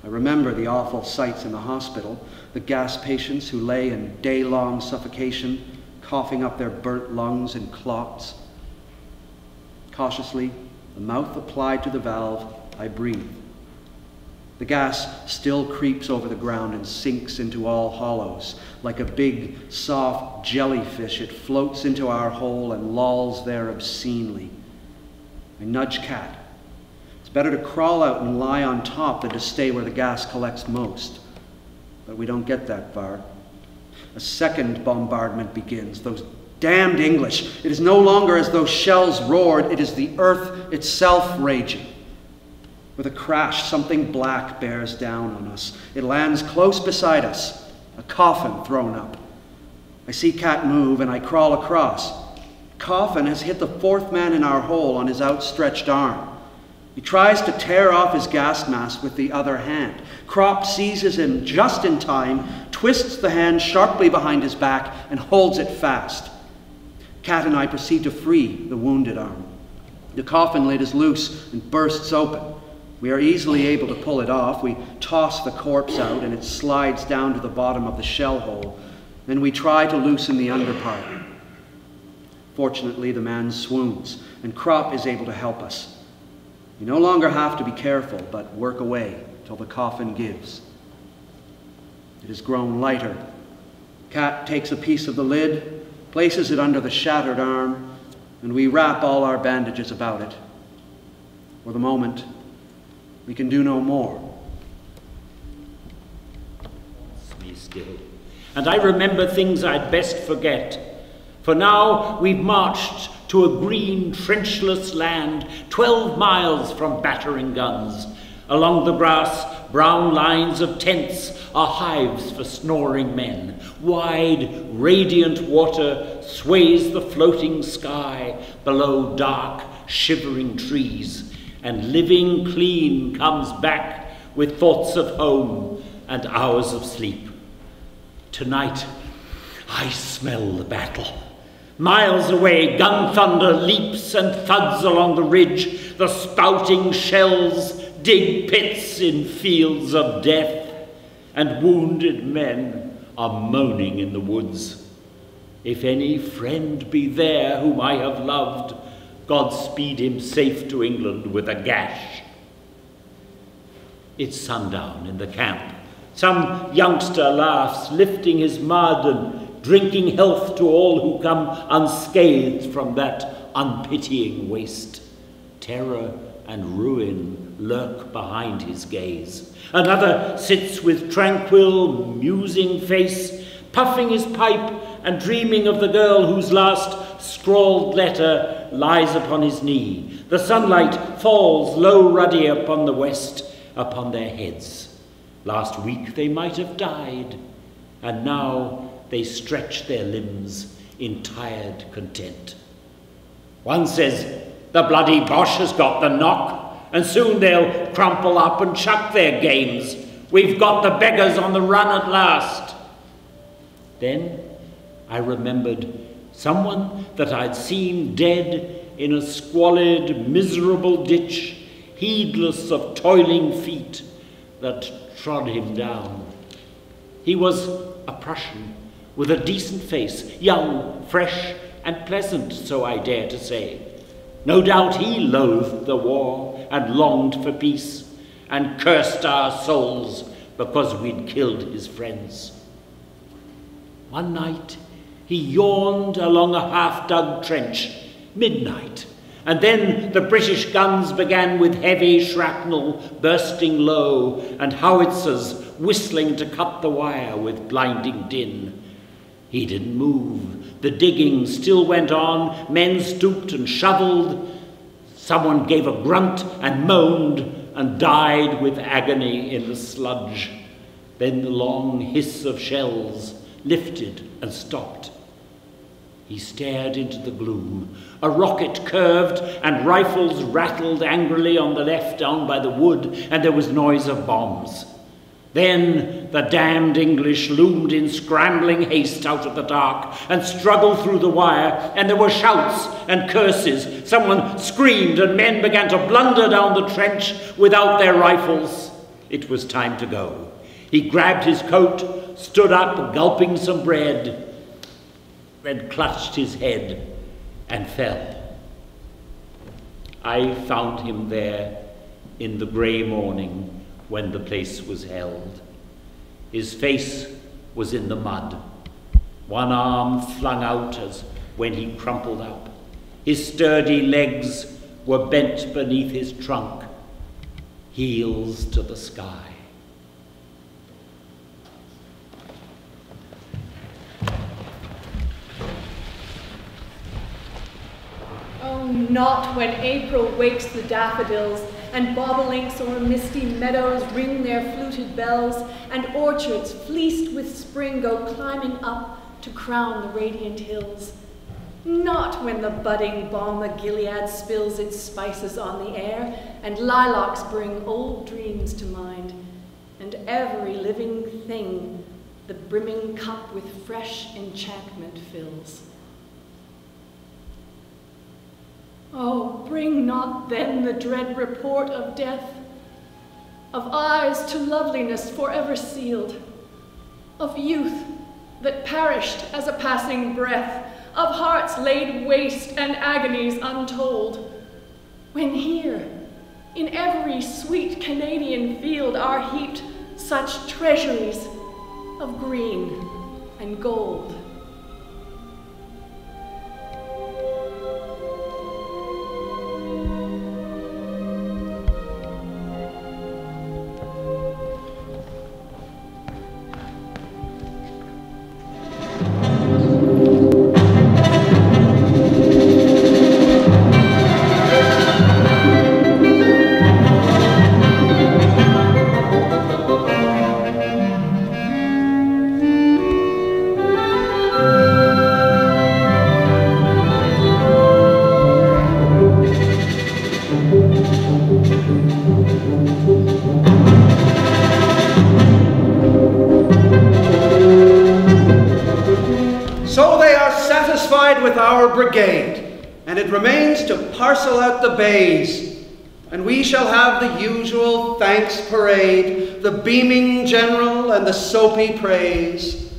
I remember the awful sights in the hospital, the gas patients who lay in day-long suffocation, coughing up their burnt lungs in clots. Cautiously, the mouth applied to the valve, I breathe. The gas still creeps over the ground and sinks into all hollows. Like a big, soft jellyfish, it floats into our hole and lolls there obscenely. I nudge Cat. It's better to crawl out and lie on top than to stay where the gas collects most. But we don't get that far. A second bombardment begins. Those damned English. It is no longer as though shells roared. It is the earth itself raging. With a crash, something black bears down on us. It lands close beside us, a coffin thrown up. I see Cat move and I crawl across. Coffin has hit the fourth man in our hole on his outstretched arm. He tries to tear off his gas mask with the other hand. Crop seizes him just in time, twists the hand sharply behind his back, and holds it fast. Kat and I proceed to free the wounded arm. The coffin lid is loose and bursts open. We are easily able to pull it off. We toss the corpse out and it slides down to the bottom of the shell hole. Then we try to loosen the underpart. Fortunately, the man swoons and Crop is able to help us. We no longer have to be careful, but work away till the coffin gives. It has grown lighter. Kat takes a piece of the lid, places it under the shattered arm, and we wrap all our bandages about it. For the moment, we can do no more. Me still. And I remember things I'd best forget. For now we've marched to a green, trenchless land, 12 miles from battering guns. Along the grass, brown lines of tents are hives for snoring men. Wide, radiant water sways the floating sky below dark, shivering trees. And living clean comes back with thoughts of home and hours of sleep. Tonight, I smell the battle. Miles away, gun thunder leaps and thuds along the ridge. The spouting shells dig pits in fields of death, and wounded men are moaning in the woods. If any friend be there whom I have loved, God speed him safe to England with a gash. It's sundown in the camp. Some youngster laughs, lifting his mud and drinking health to all who come unscathed from that unpitying waste. Terror and ruin lurk behind his gaze. Another sits with tranquil, musing face, puffing his pipe and dreaming of the girl whose last scrawled letter lies upon his knee. The sunlight falls low ruddy upon the west, upon their heads. Last week they might have died, and now they stretch their limbs in tired content. One says, the bloody Boche has got the knock, and soon they'll crumple up and chuck their games. We've got the beggars on the run at last. Then I remembered someone that I'd seen dead in a squalid, miserable ditch, heedless of toiling feet that trod him down. He was a Prussian with a decent face, young, fresh, and pleasant, so I dare to say. No doubt he loathed the war and longed for peace and cursed our souls because we'd killed his friends. One night he yawned along a half-dug trench, midnight, and then the British guns began with heavy shrapnel bursting low and howitzers whistling to cut the wire with blinding din. He didn't move. The digging still went on. Men stooped and shoveled. Someone gave a grunt and moaned and died with agony in the sludge. Then the long hiss of shells lifted and stopped. He stared into the gloom. A rocket curved and rifles rattled angrily on the left down by the wood, and there was noise of bombs. Then the damned English loomed in scrambling haste out of the dark and struggled through the wire, and there were shouts and curses. Someone screamed and men began to blunder down the trench without their rifles. It was time to go. He grabbed his coat, stood up, gulping some bread, and clutched his head and fell. I found him there in the grey morning when the place was held. His face was in the mud, one arm flung out as when he crumpled up. His sturdy legs were bent beneath his trunk, heels to the sky. Oh, not when April wakes the daffodils, and bobolinks o'er misty meadows ring their fluted bells, and orchards fleeced with spring go climbing up to crown the radiant hills. Not when the budding balm of Gilead spills its spices on the air, and lilacs bring old dreams to mind, and every living thing the brimming cup with fresh enchantment fills. Oh, bring not then the dread report of death, of eyes to loveliness forever sealed, of youth that perished as a passing breath, of hearts laid waste and agonies untold, when here, in every sweet Canadian field, are heaped such treasuries of green and gold. With our brigade, and it remains to parcel out the bays, and we shall have the usual thanks parade, the beaming general and the soapy praise.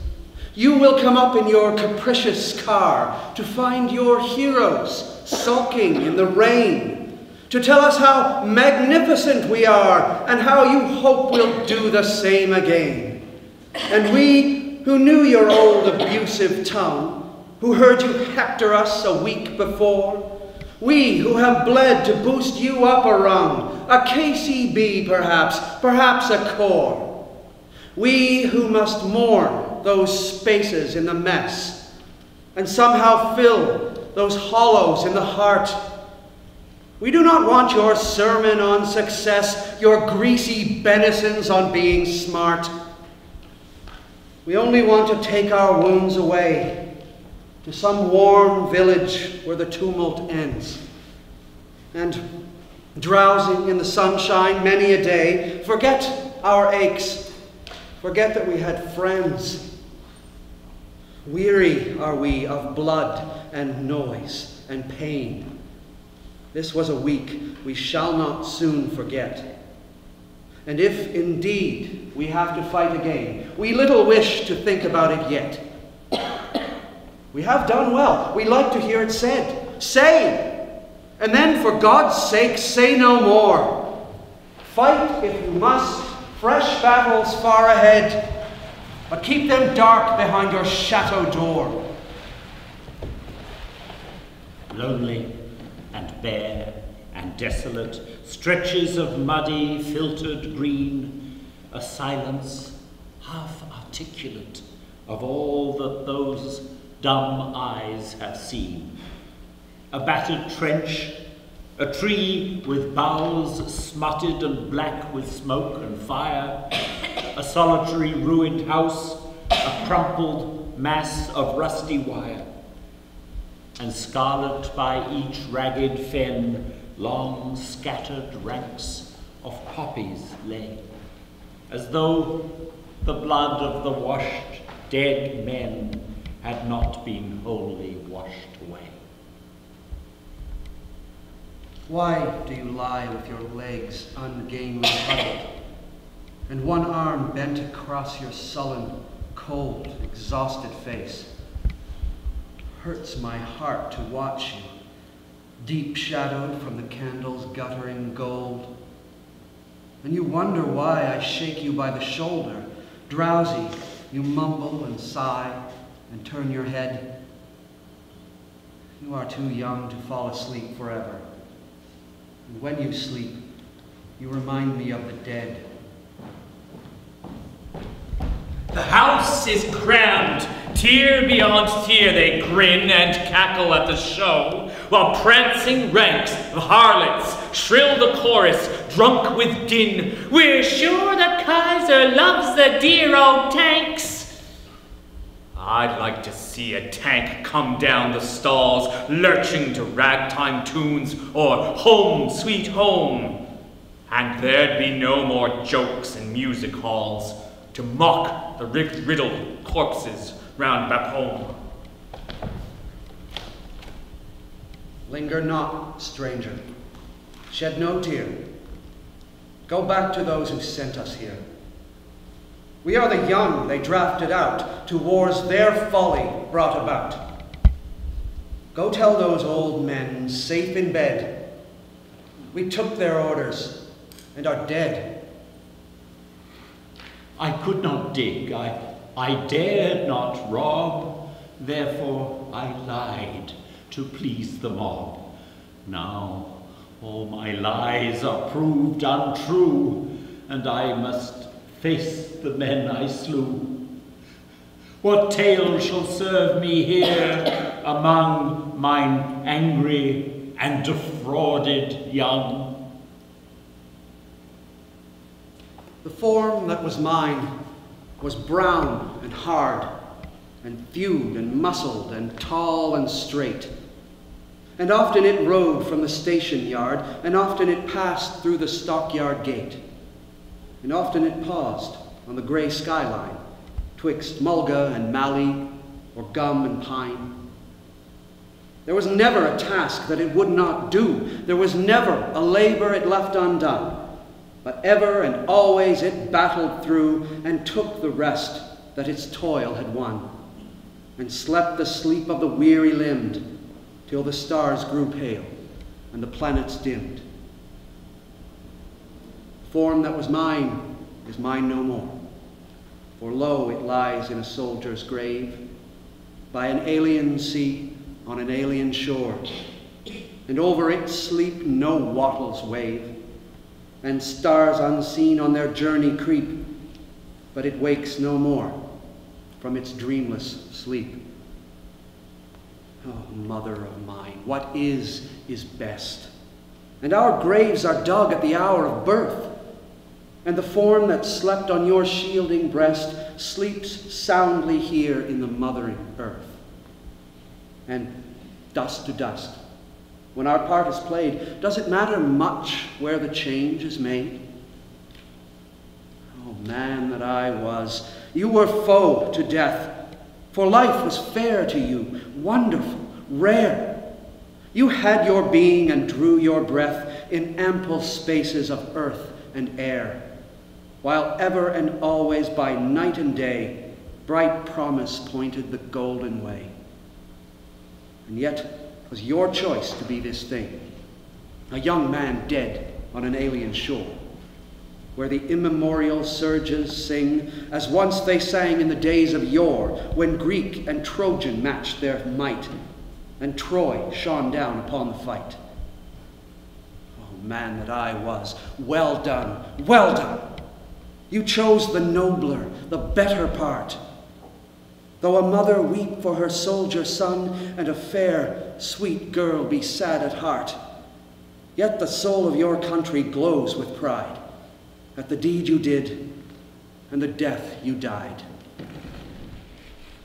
You will come up in your capricious car to find your heroes sulking in the rain, to tell us how magnificent we are and how you hope we'll do the same again. And we who knew your old abusive tongue, who heard you hector us a week before, we who have bled to boost you up a rung, a KCB perhaps a corps, we who must mourn those spaces in the mess and somehow fill those hollows in the heart. We do not want your sermon on success, your greasy benisons on being smart. We only want to take our wounds away to some warm village where the tumult ends, and drowsing in the sunshine many a day, forget our aches, forget that we had friends. Weary are we of blood and noise and pain. This was a week we shall not soon forget. And if indeed we have to fight again, we little wish to think about it yet. We have done well. We like to hear it said. Say! And then, for God's sake, say no more. Fight if you must. Fresh battles far ahead. But keep them dark behind your chateau door. Lonely and bare and desolate, stretches of muddy, filtered green, a silence half articulate of all that those dumb eyes have seen. A battered trench, a tree with boughs smutted and black with smoke and fire, a solitary ruined house, a crumpled mass of rusty wire, and scarlet by each ragged fen, long scattered ranks of poppies lay, as though the blood of the washed dead men had not been wholly washed away. Why do you lie with your legs ungainly huddled, and one arm bent across your sullen, cold, exhausted face? Hurts my heart to watch you, deep shadowed from the candle's guttering gold. And you wonder why I shake you by the shoulder. Drowsy, you mumble and sigh and turn your head. You are too young to fall asleep forever. And when you sleep, you remind me of the dead. The house is crammed. Tier beyond tier they grin and cackle at the show, while prancing ranks of harlots shrill the chorus, drunk with din. We're sure the Kaiser loves the dear old tanks. I'd like to see a tank come down the stalls, lurching to ragtime tunes or Home Sweet Home. And there'd be no more jokes in music halls to mock the riddled corpses round Bapaume. Linger not, stranger. Shed no tear. Go back to those who sent us here. We are the young they drafted out to wars their folly brought about. Go tell those old men safe in bed, we took their orders and are dead. I could not dig, I dared not rob, therefore I lied to please the mob. Now all my lies are proved untrue, and I must face the men I slew. What tale shall serve me here among mine angry and defrauded young? The form that was mine was brown and hard, and thewed and muscled and tall and straight. And often it rode from the station yard, and often it passed through the stockyard gate. And often it paused on the grey skyline, twixt mulga and mallee, or gum and pine. There was never a task that it would not do. There was never a labor it left undone. But ever and always it battled through and took the rest that its toil had won, and slept the sleep of the weary-limbed till the stars grew pale and the planets dimmed. The form that was mine is mine no more, for lo, it lies in a soldier's grave, by an alien sea on an alien shore, and over it sleep no wattles wave, and stars unseen on their journey creep, but it wakes no more from its dreamless sleep. Oh, mother of mine, what is best. And our graves are dug at the hour of birth, and the form that slept on your shielding breast sleeps soundly here in the mothering earth. And dust to dust, when our part is played, does it matter much where the change is made? Oh, man that I was, you were foe to death, for life was fair to you, wonderful, rare. You had your being and drew your breath in ample spaces of earth and air, while ever and always by night and day bright promise pointed the golden way. And yet 'twas your choice to be this thing, a young man dead on an alien shore, where the immemorial surges sing as once they sang in the days of yore, when Greek and Trojan matched their might, and Troy shone down upon the fight. Oh, man that I was, well done, well done! You chose the nobler, the better part. Though a mother weep for her soldier son, and a fair, sweet girl be sad at heart, yet the soul of your country glows with pride at the deed you did and the death you died.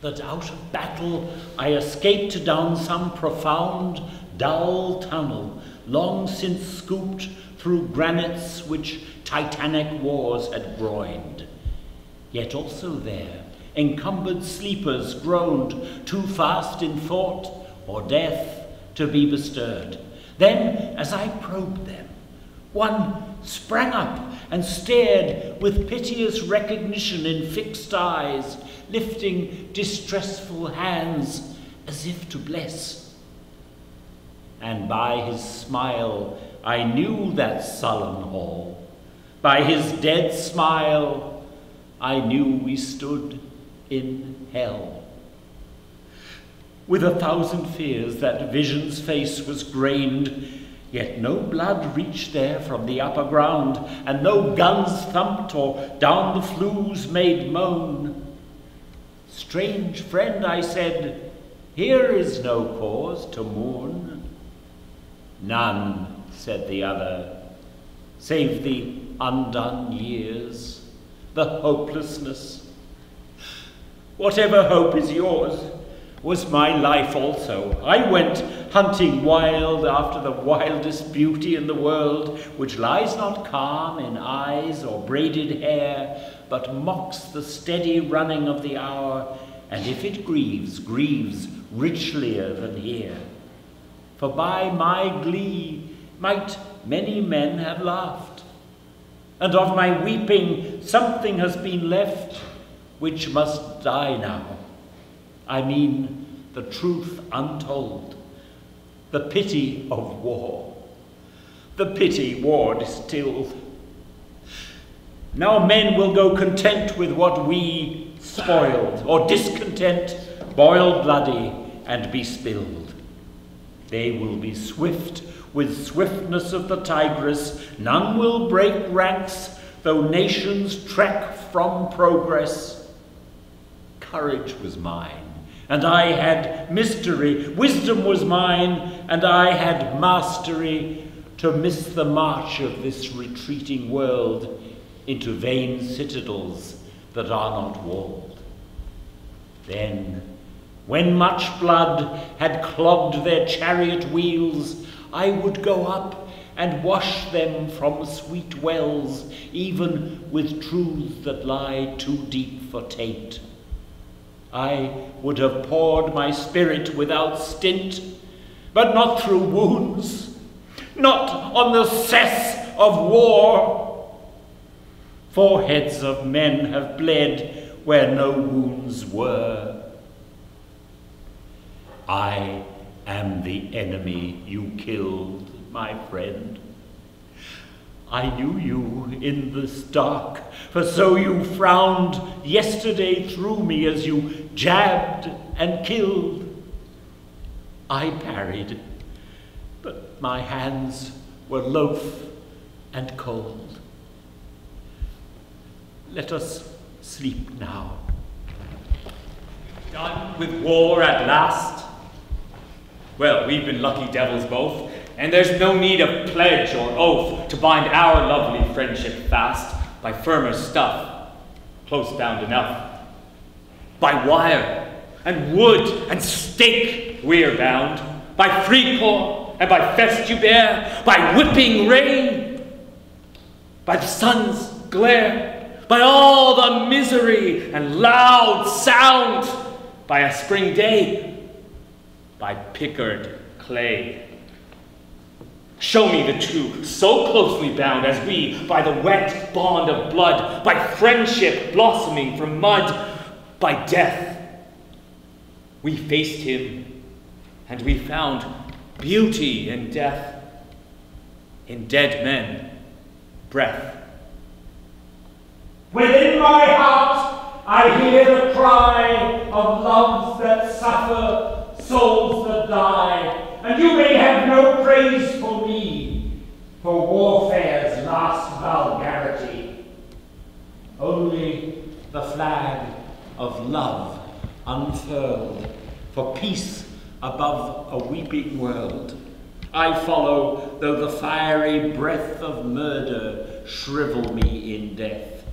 That out of battle I escaped down some profound, dull tunnel, long since scooped through granites which titanic wars had groined. Yet also there encumbered sleepers groaned, too fast in thought or death to be bestirred. Then, as I probed them, one sprang up and stared with piteous recognition in fixed eyes, lifting distressful hands as if to bless. And by his smile I knew that sullen hall. By his dead smile I knew we stood in hell. With 1,000 fears that vision's face was grained, yet no blood reached there from the upper ground, and no guns thumped or down the flues made moan. Strange friend, I said, here is no cause to mourn. None, said the other, save the undone years, the hopelessness. whatever hope is yours, was my life also. I went hunting wild after the wildest beauty in the world, which lies not calm in eyes or braided hair, but mocks the steady running of the hour, and if it grieves, grieves richlier than here. For by my glee might many men have laughed, and of my weeping something has been left which must die now. I mean the truth untold, the pity of war, the pity war distilled. Now men will go content with what we spoiled, or discontent, boil bloody and be spilled. They will be swift with swiftness of the tigress, none will break ranks, though nations trek from progress. Courage was mine, and I had mystery. Wisdom was mine, and I had mastery to miss the march of this retreating world into vain citadels that are not walled. Then, when much blood had clogged their chariot wheels, I would go up and wash them from sweet wells, even with truths that lie too deep for taint. I would have poured my spirit without stint, but not through wounds, not on the cess of war. Foreheads of men have bled where no wounds were. I am the enemy you killed, my friend. I knew you in this dark, for so you frowned yesterday through me as you jabbed and killed. I parried, but my hands were loath and cold. Let us sleep now. Done with war at last? Well, we've been lucky devils both, and there's no need of pledge or oath to bind our lovely friendship fast by firmer stuff, close bound enough. By wire and wood and stake we're bound, by Fricourt and by Festubert, by whipping rain, by the sun's glare, by all the misery and loud sound, by a spring day, by pickered clay. Show me the two, so closely bound as we, by the wet bond of blood, by friendship blossoming from mud, by death. We faced him, and we found beauty in death, in dead men, breath. Within my heart I hear the cry of loves that suffer, souls that die, and you may have no praise for me, for warfare's last vulgarity. Only the flag of love unfurled, for peace above a weeping world. I follow, though the fiery breath of murder shrivel me in death.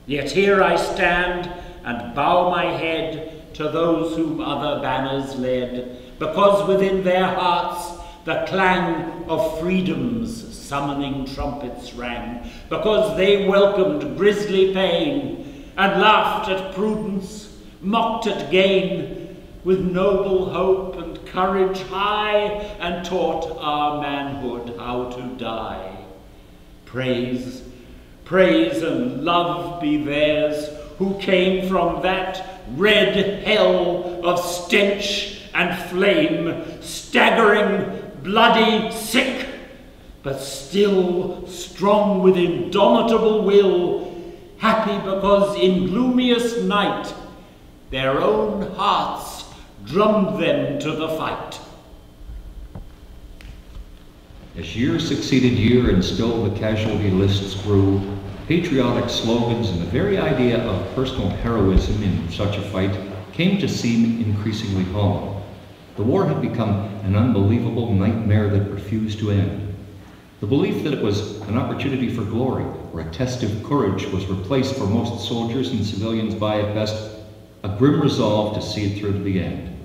Yet here I stand and bow my head to those whom other banners led, because within their hearts the clang of freedom's summoning trumpets rang, because they welcomed grisly pain and laughed at prudence, mocked at gain, with noble hope and courage high, and taught our manhood how to die. Praise, praise and love be theirs who came from that red hell of stench and flame, staggering, bloody, sick, but still strong with indomitable will, happy because in gloomiest night their own hearts drummed them to the fight. As year succeeded year and still the casualty lists grew, patriotic slogans and the very idea of personal heroism in such a fight came to seem increasingly hollow. The war had become an unbelievable nightmare that refused to end. The belief that it was an opportunity for glory or a test of courage was replaced for most soldiers and civilians by, at best, a grim resolve to see it through to the end.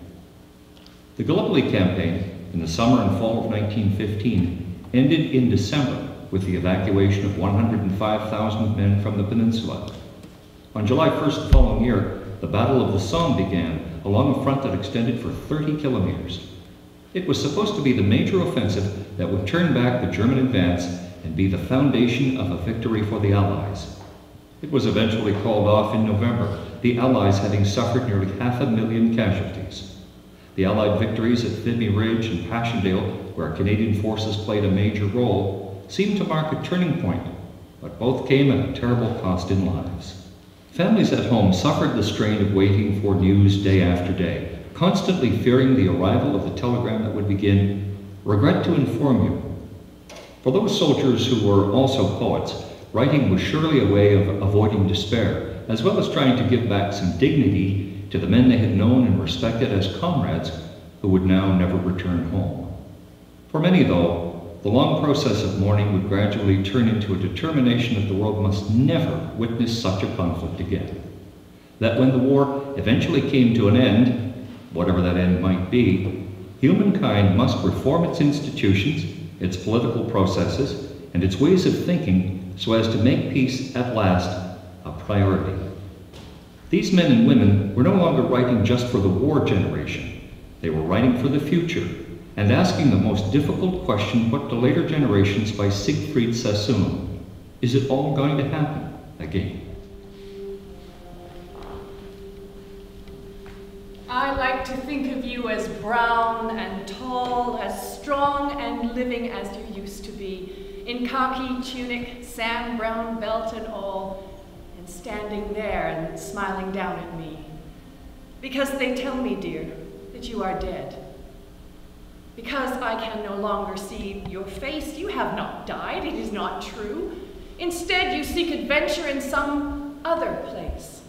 The Gallipoli campaign in the summer and fall of 1915 ended in December with the evacuation of 105,000 men from the peninsula. On July 1st the following year, the Battle of the Somme began along a front that extended for 30 kilometers. It was supposed to be the major offensive that would turn back the German advance and be the foundation of a victory for the Allies. It was eventually called off in November, the Allies having suffered nearly 500,000 casualties. The Allied victories at Vimy Ridge and Passchendaele, where Canadian forces played a major role, seemed to mark a turning point, but both came at a terrible cost in lives. Families at home suffered the strain of waiting for news day after day, constantly fearing the arrival of the telegram that would begin, "Regret to inform you." For those soldiers who were also poets, writing was surely a way of avoiding despair, as well as trying to give back some dignity to the men they had known and respected as comrades who would now never return home. For many, though, the long process of mourning would gradually turn into a determination that the world must never witness such a conflict again. That when the war eventually came to an end, whatever that end might be, humankind must reform its institutions, its political processes, and its ways of thinking so as to make peace at last a priority. These men and women were no longer writing just for the war generation. They were writing for the future and asking the most difficult question put to later generations by Siegfried Sassoon: is it all going to happen again? I like to think of you as brown and tall, as strong and living as you used to be, in khaki tunic, sand brown belt and all, and standing there and smiling down at me. Because they tell me, dear, that you are dead. Because I can no longer see your face, you have not died, it is not true. Instead, you seek adventure in some other place.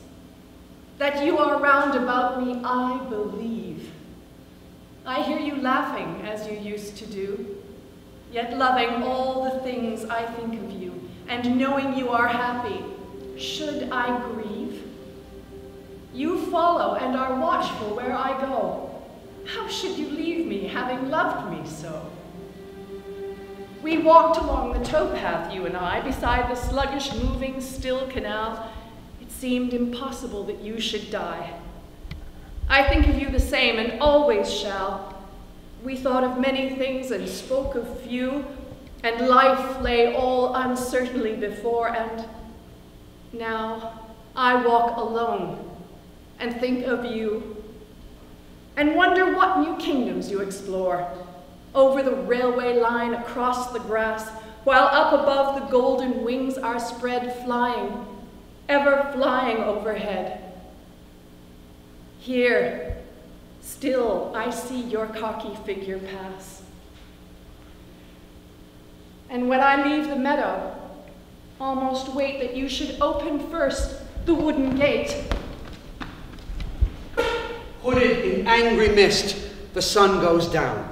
That you are round about me, I believe. I hear you laughing as you used to do, yet loving all the things I think of you, and knowing you are happy. Should I grieve? You follow and are watchful where I go. How should you leave me, having loved me so? We walked along the towpath, you and I, beside the sluggish, moving, still canal. It seemed impossible that you should die. I think of you the same and always shall. We thought of many things and spoke of few, and life lay all uncertainly before, and now I walk alone and think of you, and wonder what new kingdoms you explore, over the railway line, across the grass, while up above the golden wings are spread, flying, ever flying overhead. Here, still I see your cocky figure pass. And when I leave the meadow, almost wait that you should open first the wooden gate. Hooded in angry mist, the sun goes down.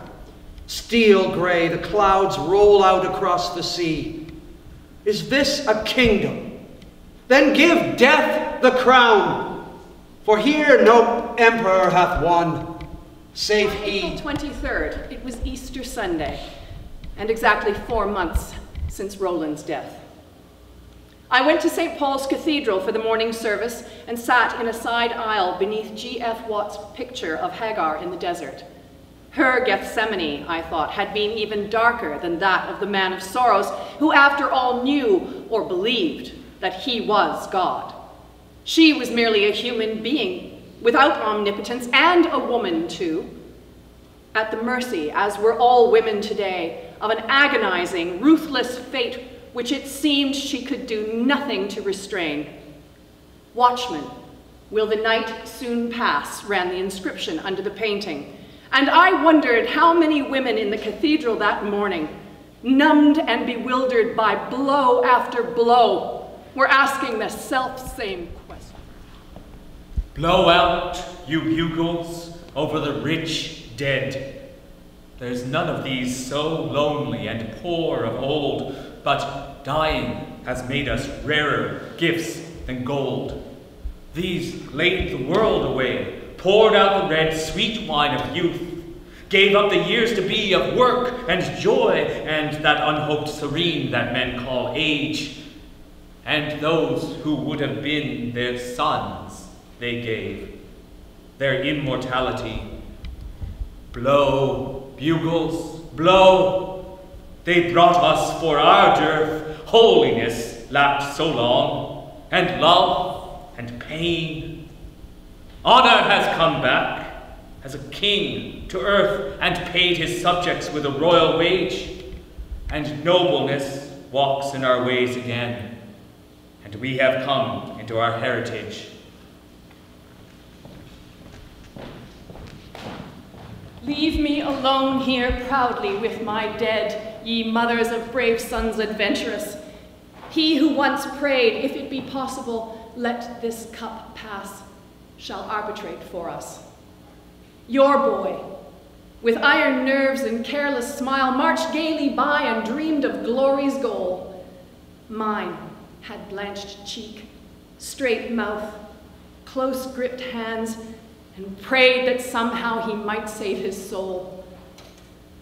Steel gray, the clouds roll out across the sea. Is this a kingdom? Then give death the crown, for here no emperor hath won, save he. April 23rd, it was Easter Sunday, and exactly 4 months since Roland's death. I went to St. Paul's Cathedral for the morning service and sat in a side aisle beneath G.F. Watt's picture of Hagar in the desert. Her Gethsemane, I thought, had been even darker than that of the man of sorrows, who after all knew or believed that he was God. She was merely a human being, without omnipotence, and a woman too, at the mercy, as were all women today, of an agonizing, ruthless fate which it seemed she could do nothing to restrain. "Watchman, will the night soon pass?" ran the inscription under the painting. And I wondered how many women in the cathedral that morning, numbed and bewildered by blow after blow, were asking the self-same question. Blow out, you bugles, over the rich dead. There's none of these so lonely and poor of old, but dying has made us rarer gifts than gold. These laid the world away, poured out the red, sweet wine of youth, gave up the years to be of work and joy and that unhoped serene that men call age. And those who would have been their sons they gave, their immortality. Blow, bugles, blow. They brought us for our dearth. Holiness lacked so long, and love and pain. Honor has come back as a king to earth and paid his subjects with a royal wage. And nobleness walks in our ways again. And we have come into our heritage. Leave me alone here proudly with my dead, ye mothers of brave sons adventurous. He who once prayed, if it be possible, let this cup pass, shall arbitrate for us. Your boy, with iron nerves and careless smile, marched gaily by and dreamed of glory's goal. Mine had blanched cheek, straight mouth, close-gripped hands, and prayed that somehow he might save his soul.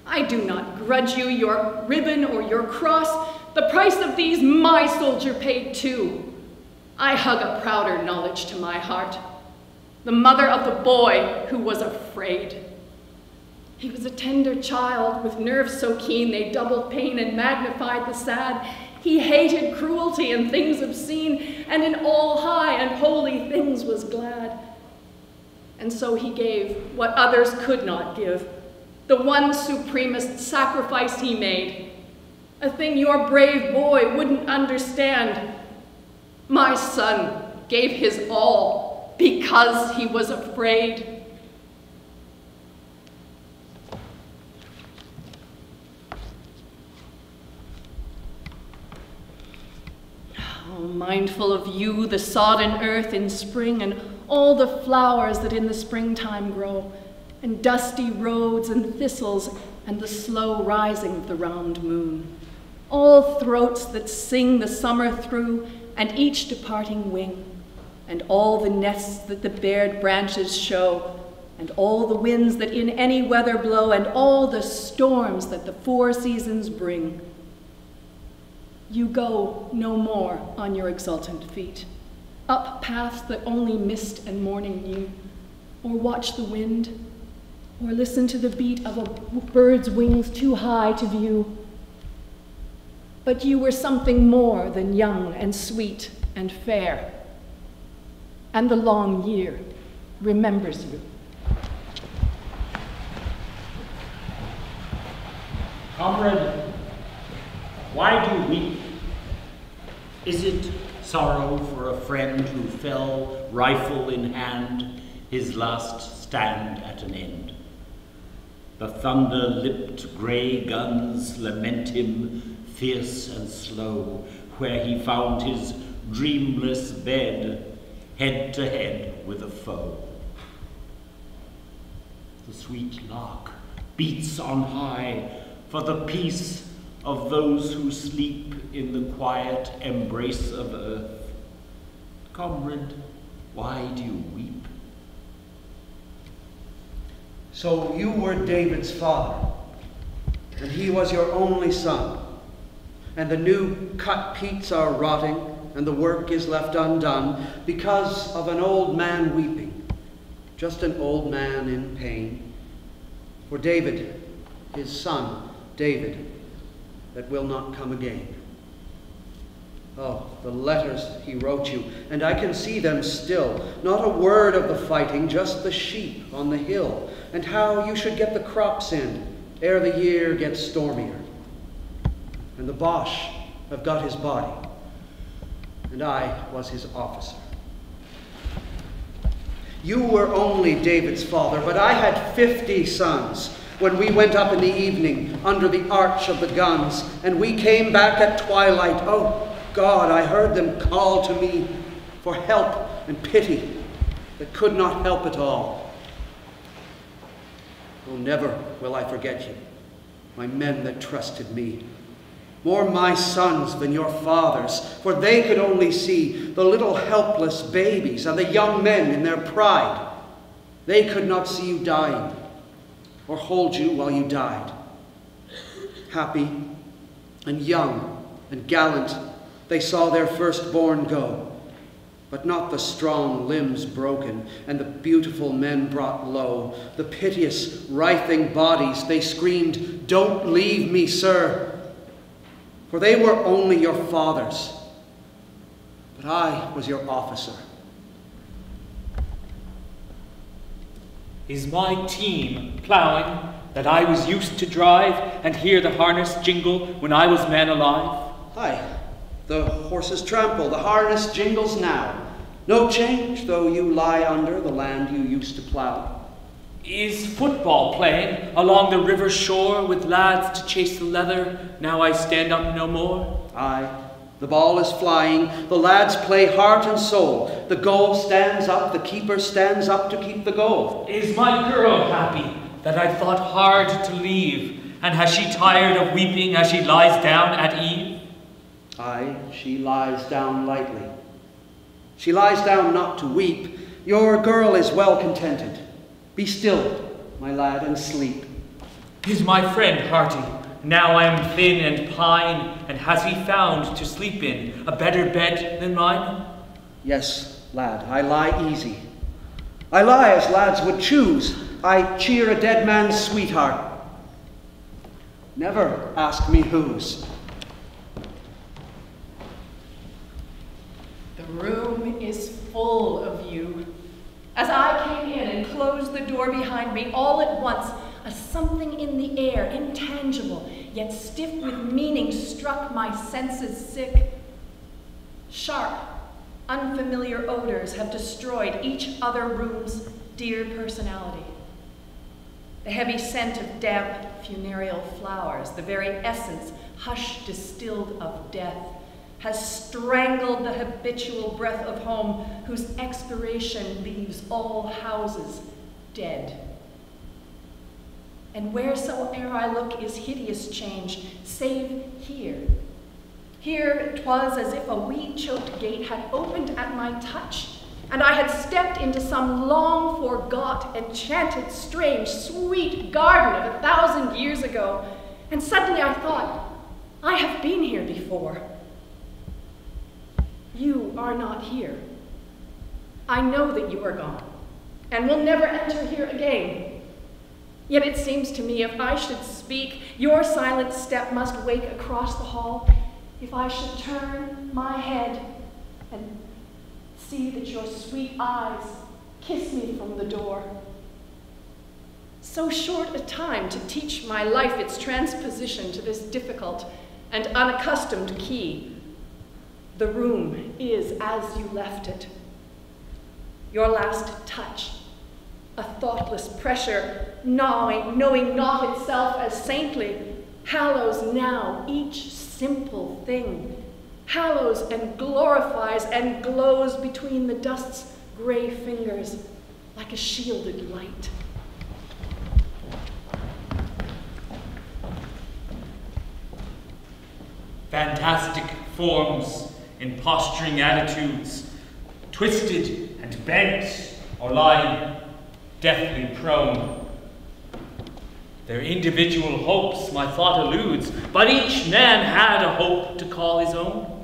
I do not grudge you your ribbon or your cross. The price of these my soldier paid too. I hug a prouder knowledge to my heart, the mother of the boy who was afraid. He was a tender child with nerves so keen they doubled pain and magnified the sad. He hated cruelty and things obscene, and in all high and holy things was glad. And so he gave what others could not give, the one supremest sacrifice he made, a thing your brave boy wouldn't understand. My son gave his all because he was afraid. Oh, mindful of you, the sodden earth in spring, and all the flowers that in the springtime grow, and dusty roads and thistles, and the slow rising of the round moon. All throats that sing the summer through, and each departing wing, and all the nests that the bared branches show, and all the winds that in any weather blow, and all the storms that the four seasons bring. You go no more on your exultant feet, up paths that only mist and morning knew, or watch the wind, or listen to the beat of a bird's wings too high to view. But you were something more than young and sweet and fair, and the long year remembers you. Comrade, why do you weep? Is it sorrow for a friend who fell, rifle in hand, his last stand at an end? The thunder-lipped grey guns lament him, fierce and slow, where he found his dreamless bed, head to head with a foe. The sweet lark beats on high for the peace of those who sleep in the quiet embrace of earth. Comrade, why do you weep? So you were David's father, and he was your only son, and the new cut peats are rotting, and the work is left undone because of an old man weeping, just an old man in pain. For David, his son, David, that will not come again. Oh, the letters he wrote you, and I can see them still. Not a word of the fighting, just the sheep on the hill, and how you should get the crops in ere the year gets stormier. And the Boche have got his body, and I was his officer. You were only David's father, but I had 50 sons. When we went up in the evening under the arch of the guns, and we came back at twilight, oh God, I heard them call to me for help and pity that could not help at all. Oh, never will I forget you, my men that trusted me. more my sons than your fathers, for they could only see the little helpless babies and the young men in their pride. They could not see you dying, or hold you while you died. Happy and young and gallant, they saw their firstborn go, but not the strong limbs broken and the beautiful men brought low. The piteous, writhing bodies, they screamed, "Don't leave me, sir," for they were only your fathers, but I was your officer. Is my team plowing that I was used to drive and hear the harness jingle when I was man alive? Aye, the horses trample, the harness jingles now. No change, though you lie under the land you used to plow. Is football playing along the river shore with lads to chase the leather now I stand up no more? Aye, the ball is flying, the lads play heart and soul. The goal stands up, the keeper stands up to keep the goal. Is my girl happy that I thought hard to leave, and has she tired of weeping as she lies down at eve? Aye, she lies down lightly. She lies down not to weep. Your girl is well contented. Be still, my lad, and sleep. Is my friend hearty? Now I am thin and pine, and has he found to sleep in a better bed than mine? Yes, lad, I lie easy. I lie as lads would choose. I cheer a dead man's sweetheart. Never ask me whose. The room is full of you. As I came in and closed the door behind me, all at once, a something in the air, intangible, yet stiff with meaning, struck my senses sick. Sharp, unfamiliar odors have destroyed each other room's dear personality. The heavy scent of damp funereal flowers, the very essence, hush distilled of death, has strangled the habitual breath of home, whose expiration leaves all houses dead. And wheresoe'er I look is hideous change, save here. Here 'twas as if a weed-choked gate had opened at my touch, and I had stepped into some long-forgot, enchanted, strange, sweet garden of 1,000 years ago, and suddenly I thought, I have been here before. You are not here. I know that you are gone, and will never enter here again. Yet it seems to me if I should speak, your silent step must wake across the hall. If I should turn my head and see that your sweet eyes kiss me from the door. So short a time to teach my life its transposition to this difficult and unaccustomed key. The room is as you left it. Your last touch, a thoughtless pressure, knowing not itself as saintly, hallows now each simple thing, hallows and glorifies and glows between the dust's gray fingers like a shielded light. Fantastic forms in posturing attitudes, twisted and bent or lying deathly prone. Their individual hopes my thought eludes, but each man had a hope to call his own.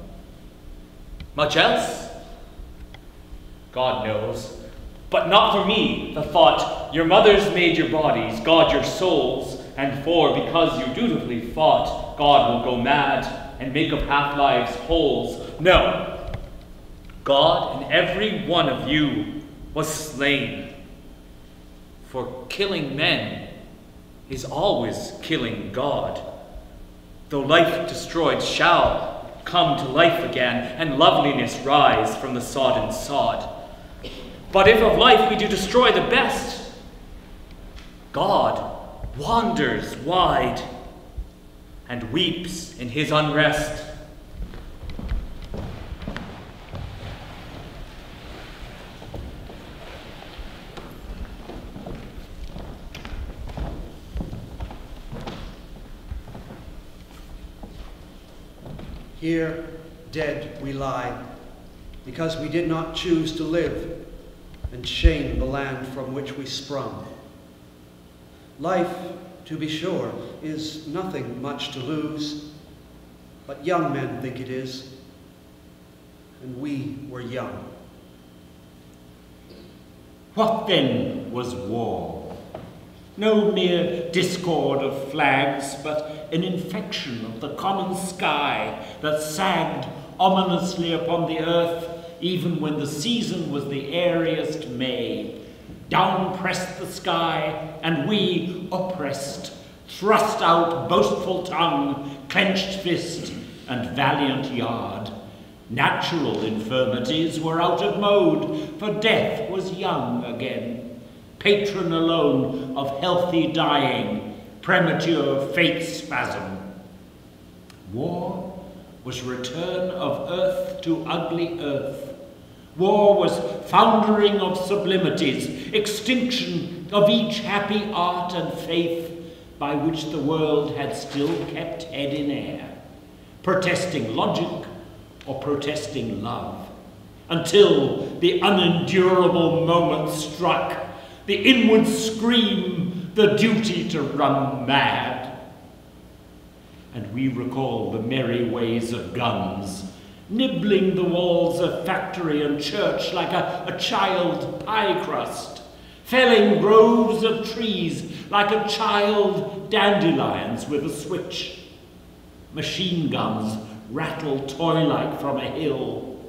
Much else? God knows, but not for me, the thought, your mothers made your bodies, God your souls, and for because you dutifully fought, God will go mad and make of half-lives holes. No, God in every one of you was slain. For killing men is always killing God. Though life destroyed shall come to life again, and loveliness rise from the sodden sod. But if of life we do destroy the best, God wanders wide and weeps in his unrest. Here, dead we lie, because we did not choose to live and shame the land from which we sprung. Life, to be sure, is nothing much to lose, but young men think it is, and we were young. What then was war? No mere discord of flags, but an infection of the common sky that sagged ominously upon the earth even when the season was the airiest May. Down pressed the sky, and we, oppressed, thrust out boastful tongue, clenched fist, and valiant yard. Natural infirmities were out of mode, for death was young again. Patron alone of healthy dying, premature fate spasm. War was return of earth to ugly earth. War was foundering of sublimities, extinction of each happy art and faith by which the world had still kept head in air, protesting logic or protesting love, until the unendurable moment struck, the inward scream, the duty to run mad. And we recall the merry ways of guns, nibbling the walls of factory and church like a child pie crust, felling groves of trees like a child dandelions with a switch. Machine guns rattle toy-like from a hill.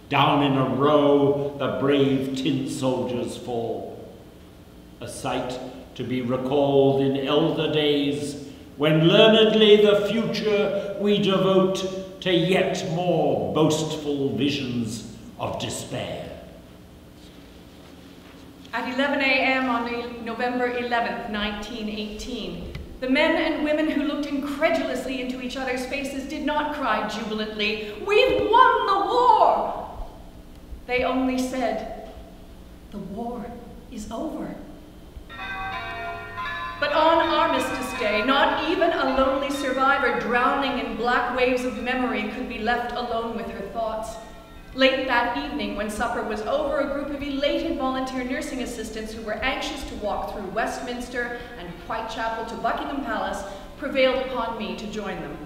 Down in a row, the brave tin soldiers fall. A sight to be recalled in elder days, when learnedly the future we devote to yet more boastful visions of despair. At 11 a.m. on November 11th, 1918, the men and women who looked incredulously into each other's faces did not cry jubilantly, "We've won the war!" They only said, "The war is over." But on Armistice Day, not even a lonely survivor drowning in black waves of memory could be left alone with her thoughts. Late that evening, when supper was over, a group of elated volunteer nursing assistants who were anxious to walk through Westminster and Whitechapel to Buckingham Palace prevailed upon me to join them.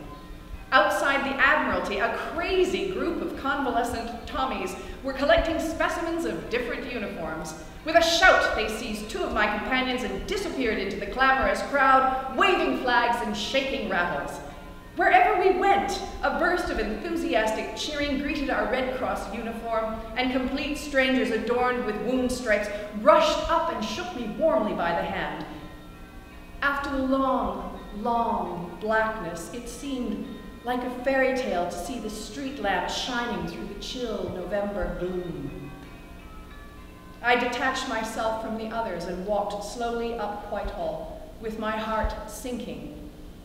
Outside the Admiralty, a crazy group of convalescent Tommies were collecting specimens of different uniforms. With a shout, they seized two of my companions and disappeared into the clamorous crowd, waving flags and shaking rattles. Wherever we went, a burst of enthusiastic cheering greeted our Red Cross uniform, and complete strangers adorned with wound stripes rushed up and shook me warmly by the hand. After the long, long blackness, it seemed like a fairy tale to see the street lamps shining through the chill November gloom. I detached myself from the others and walked slowly up Whitehall, with my heart sinking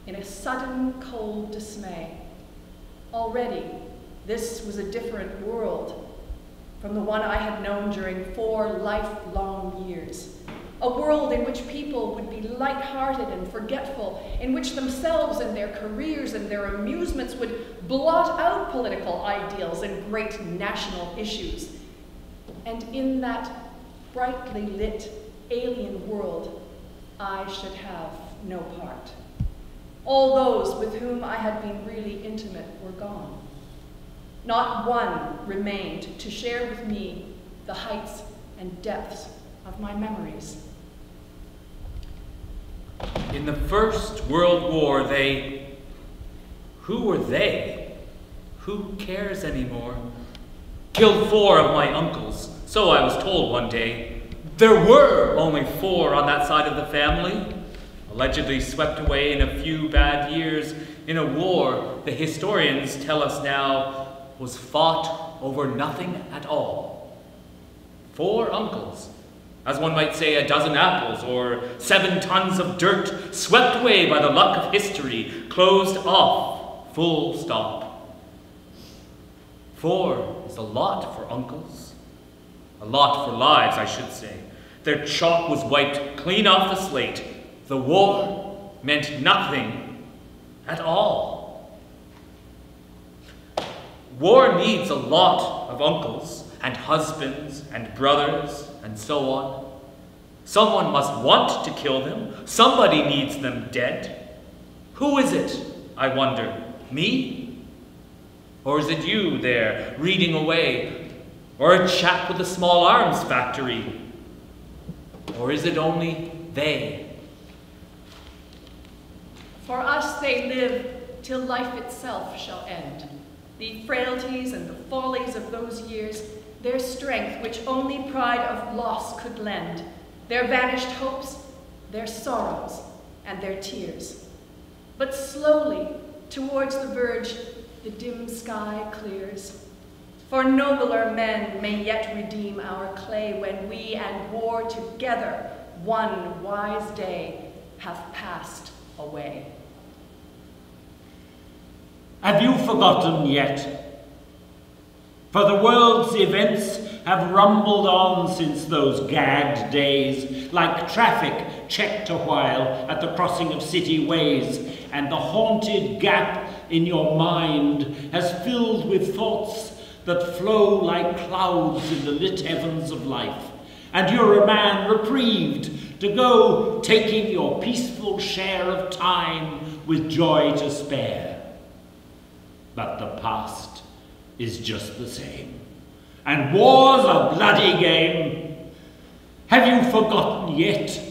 in a sudden cold dismay. Already, this was a different world from the one I had known during 4 lifelong years. A world in which people would be light-hearted and forgetful, in which themselves and their careers and their amusements would blot out political ideals and great national issues. And in that brightly lit alien world, I should have no part. All those with whom I had been really intimate were gone. Not one remained to share with me the heights and depths of my memories. In the First World War, who were they? Who cares anymore? Killed 4 of my uncles, so I was told one day. There were only 4 on that side of the family, allegedly swept away in a few bad years in a war the historians tell us now was fought over nothing at all. 4 uncles, as one might say a dozen apples or 7 tons of dirt swept away by the luck of history, closed off, full stop. 4 is a lot for uncles. A lot for lives, I should say. Their chalk was wiped clean off the slate. The war meant nothing at all. War needs a lot of uncles and husbands and brothers and so on. Someone must want to kill them. Somebody needs them dead. Who is it, I wonder? Me? Or is it you there, reading away? Or a chap with a small arms factory? Or is it only they? For us they live till life itself shall end. The frailties and the follies of those years, their strength which only pride of loss could lend, their vanished hopes, their sorrows, and their tears. But slowly, towards the verge, the dim sky clears. For nobler men may yet redeem our clay when we and war together, one wise day, have passed away. Have you forgotten yet? For the world's events have rumbled on since those gagged days, like traffic checked a while at the crossing of city ways, and the haunted gap in your mind has filled with thoughts that flow like clouds in the lit heavens of life, and you're a man reprieved to go taking your peaceful share of time with joy to spare. But the past is just the same, and war's a bloody game. Have you forgotten yet?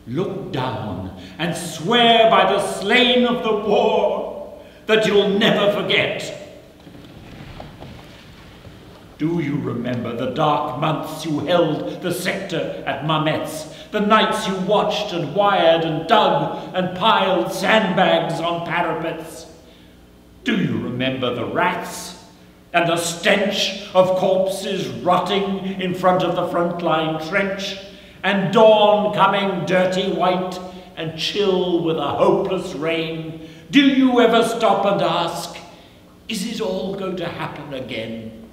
Look down and swear by the slain of the war that you'll never forget. Do you remember the dark months you held the sector at Mametz, the nights you watched and wired and dug and piled sandbags on parapets? Do you remember the rats and the stench of corpses rotting in front of the front-line trench, and dawn coming dirty white and chill with a hopeless rain? Do you ever stop and ask, is it all going to happen again?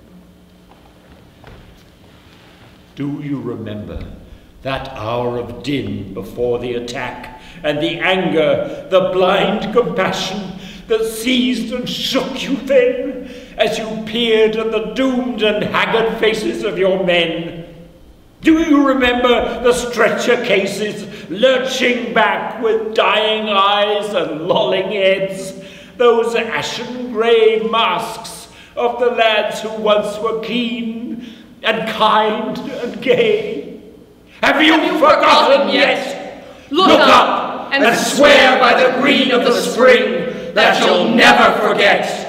Do you remember that hour of din before the attack, and the anger, the blind compassion that seized and shook you then, as you peered at the doomed and haggard faces of your men? Do you remember the stretcher cases lurching back with dying eyes and lolling heads, those ashen grey masks of the lads who once were keen and kind and gay? Have you forgotten yet? Look up and swear by the green of the spring that you'll never forget.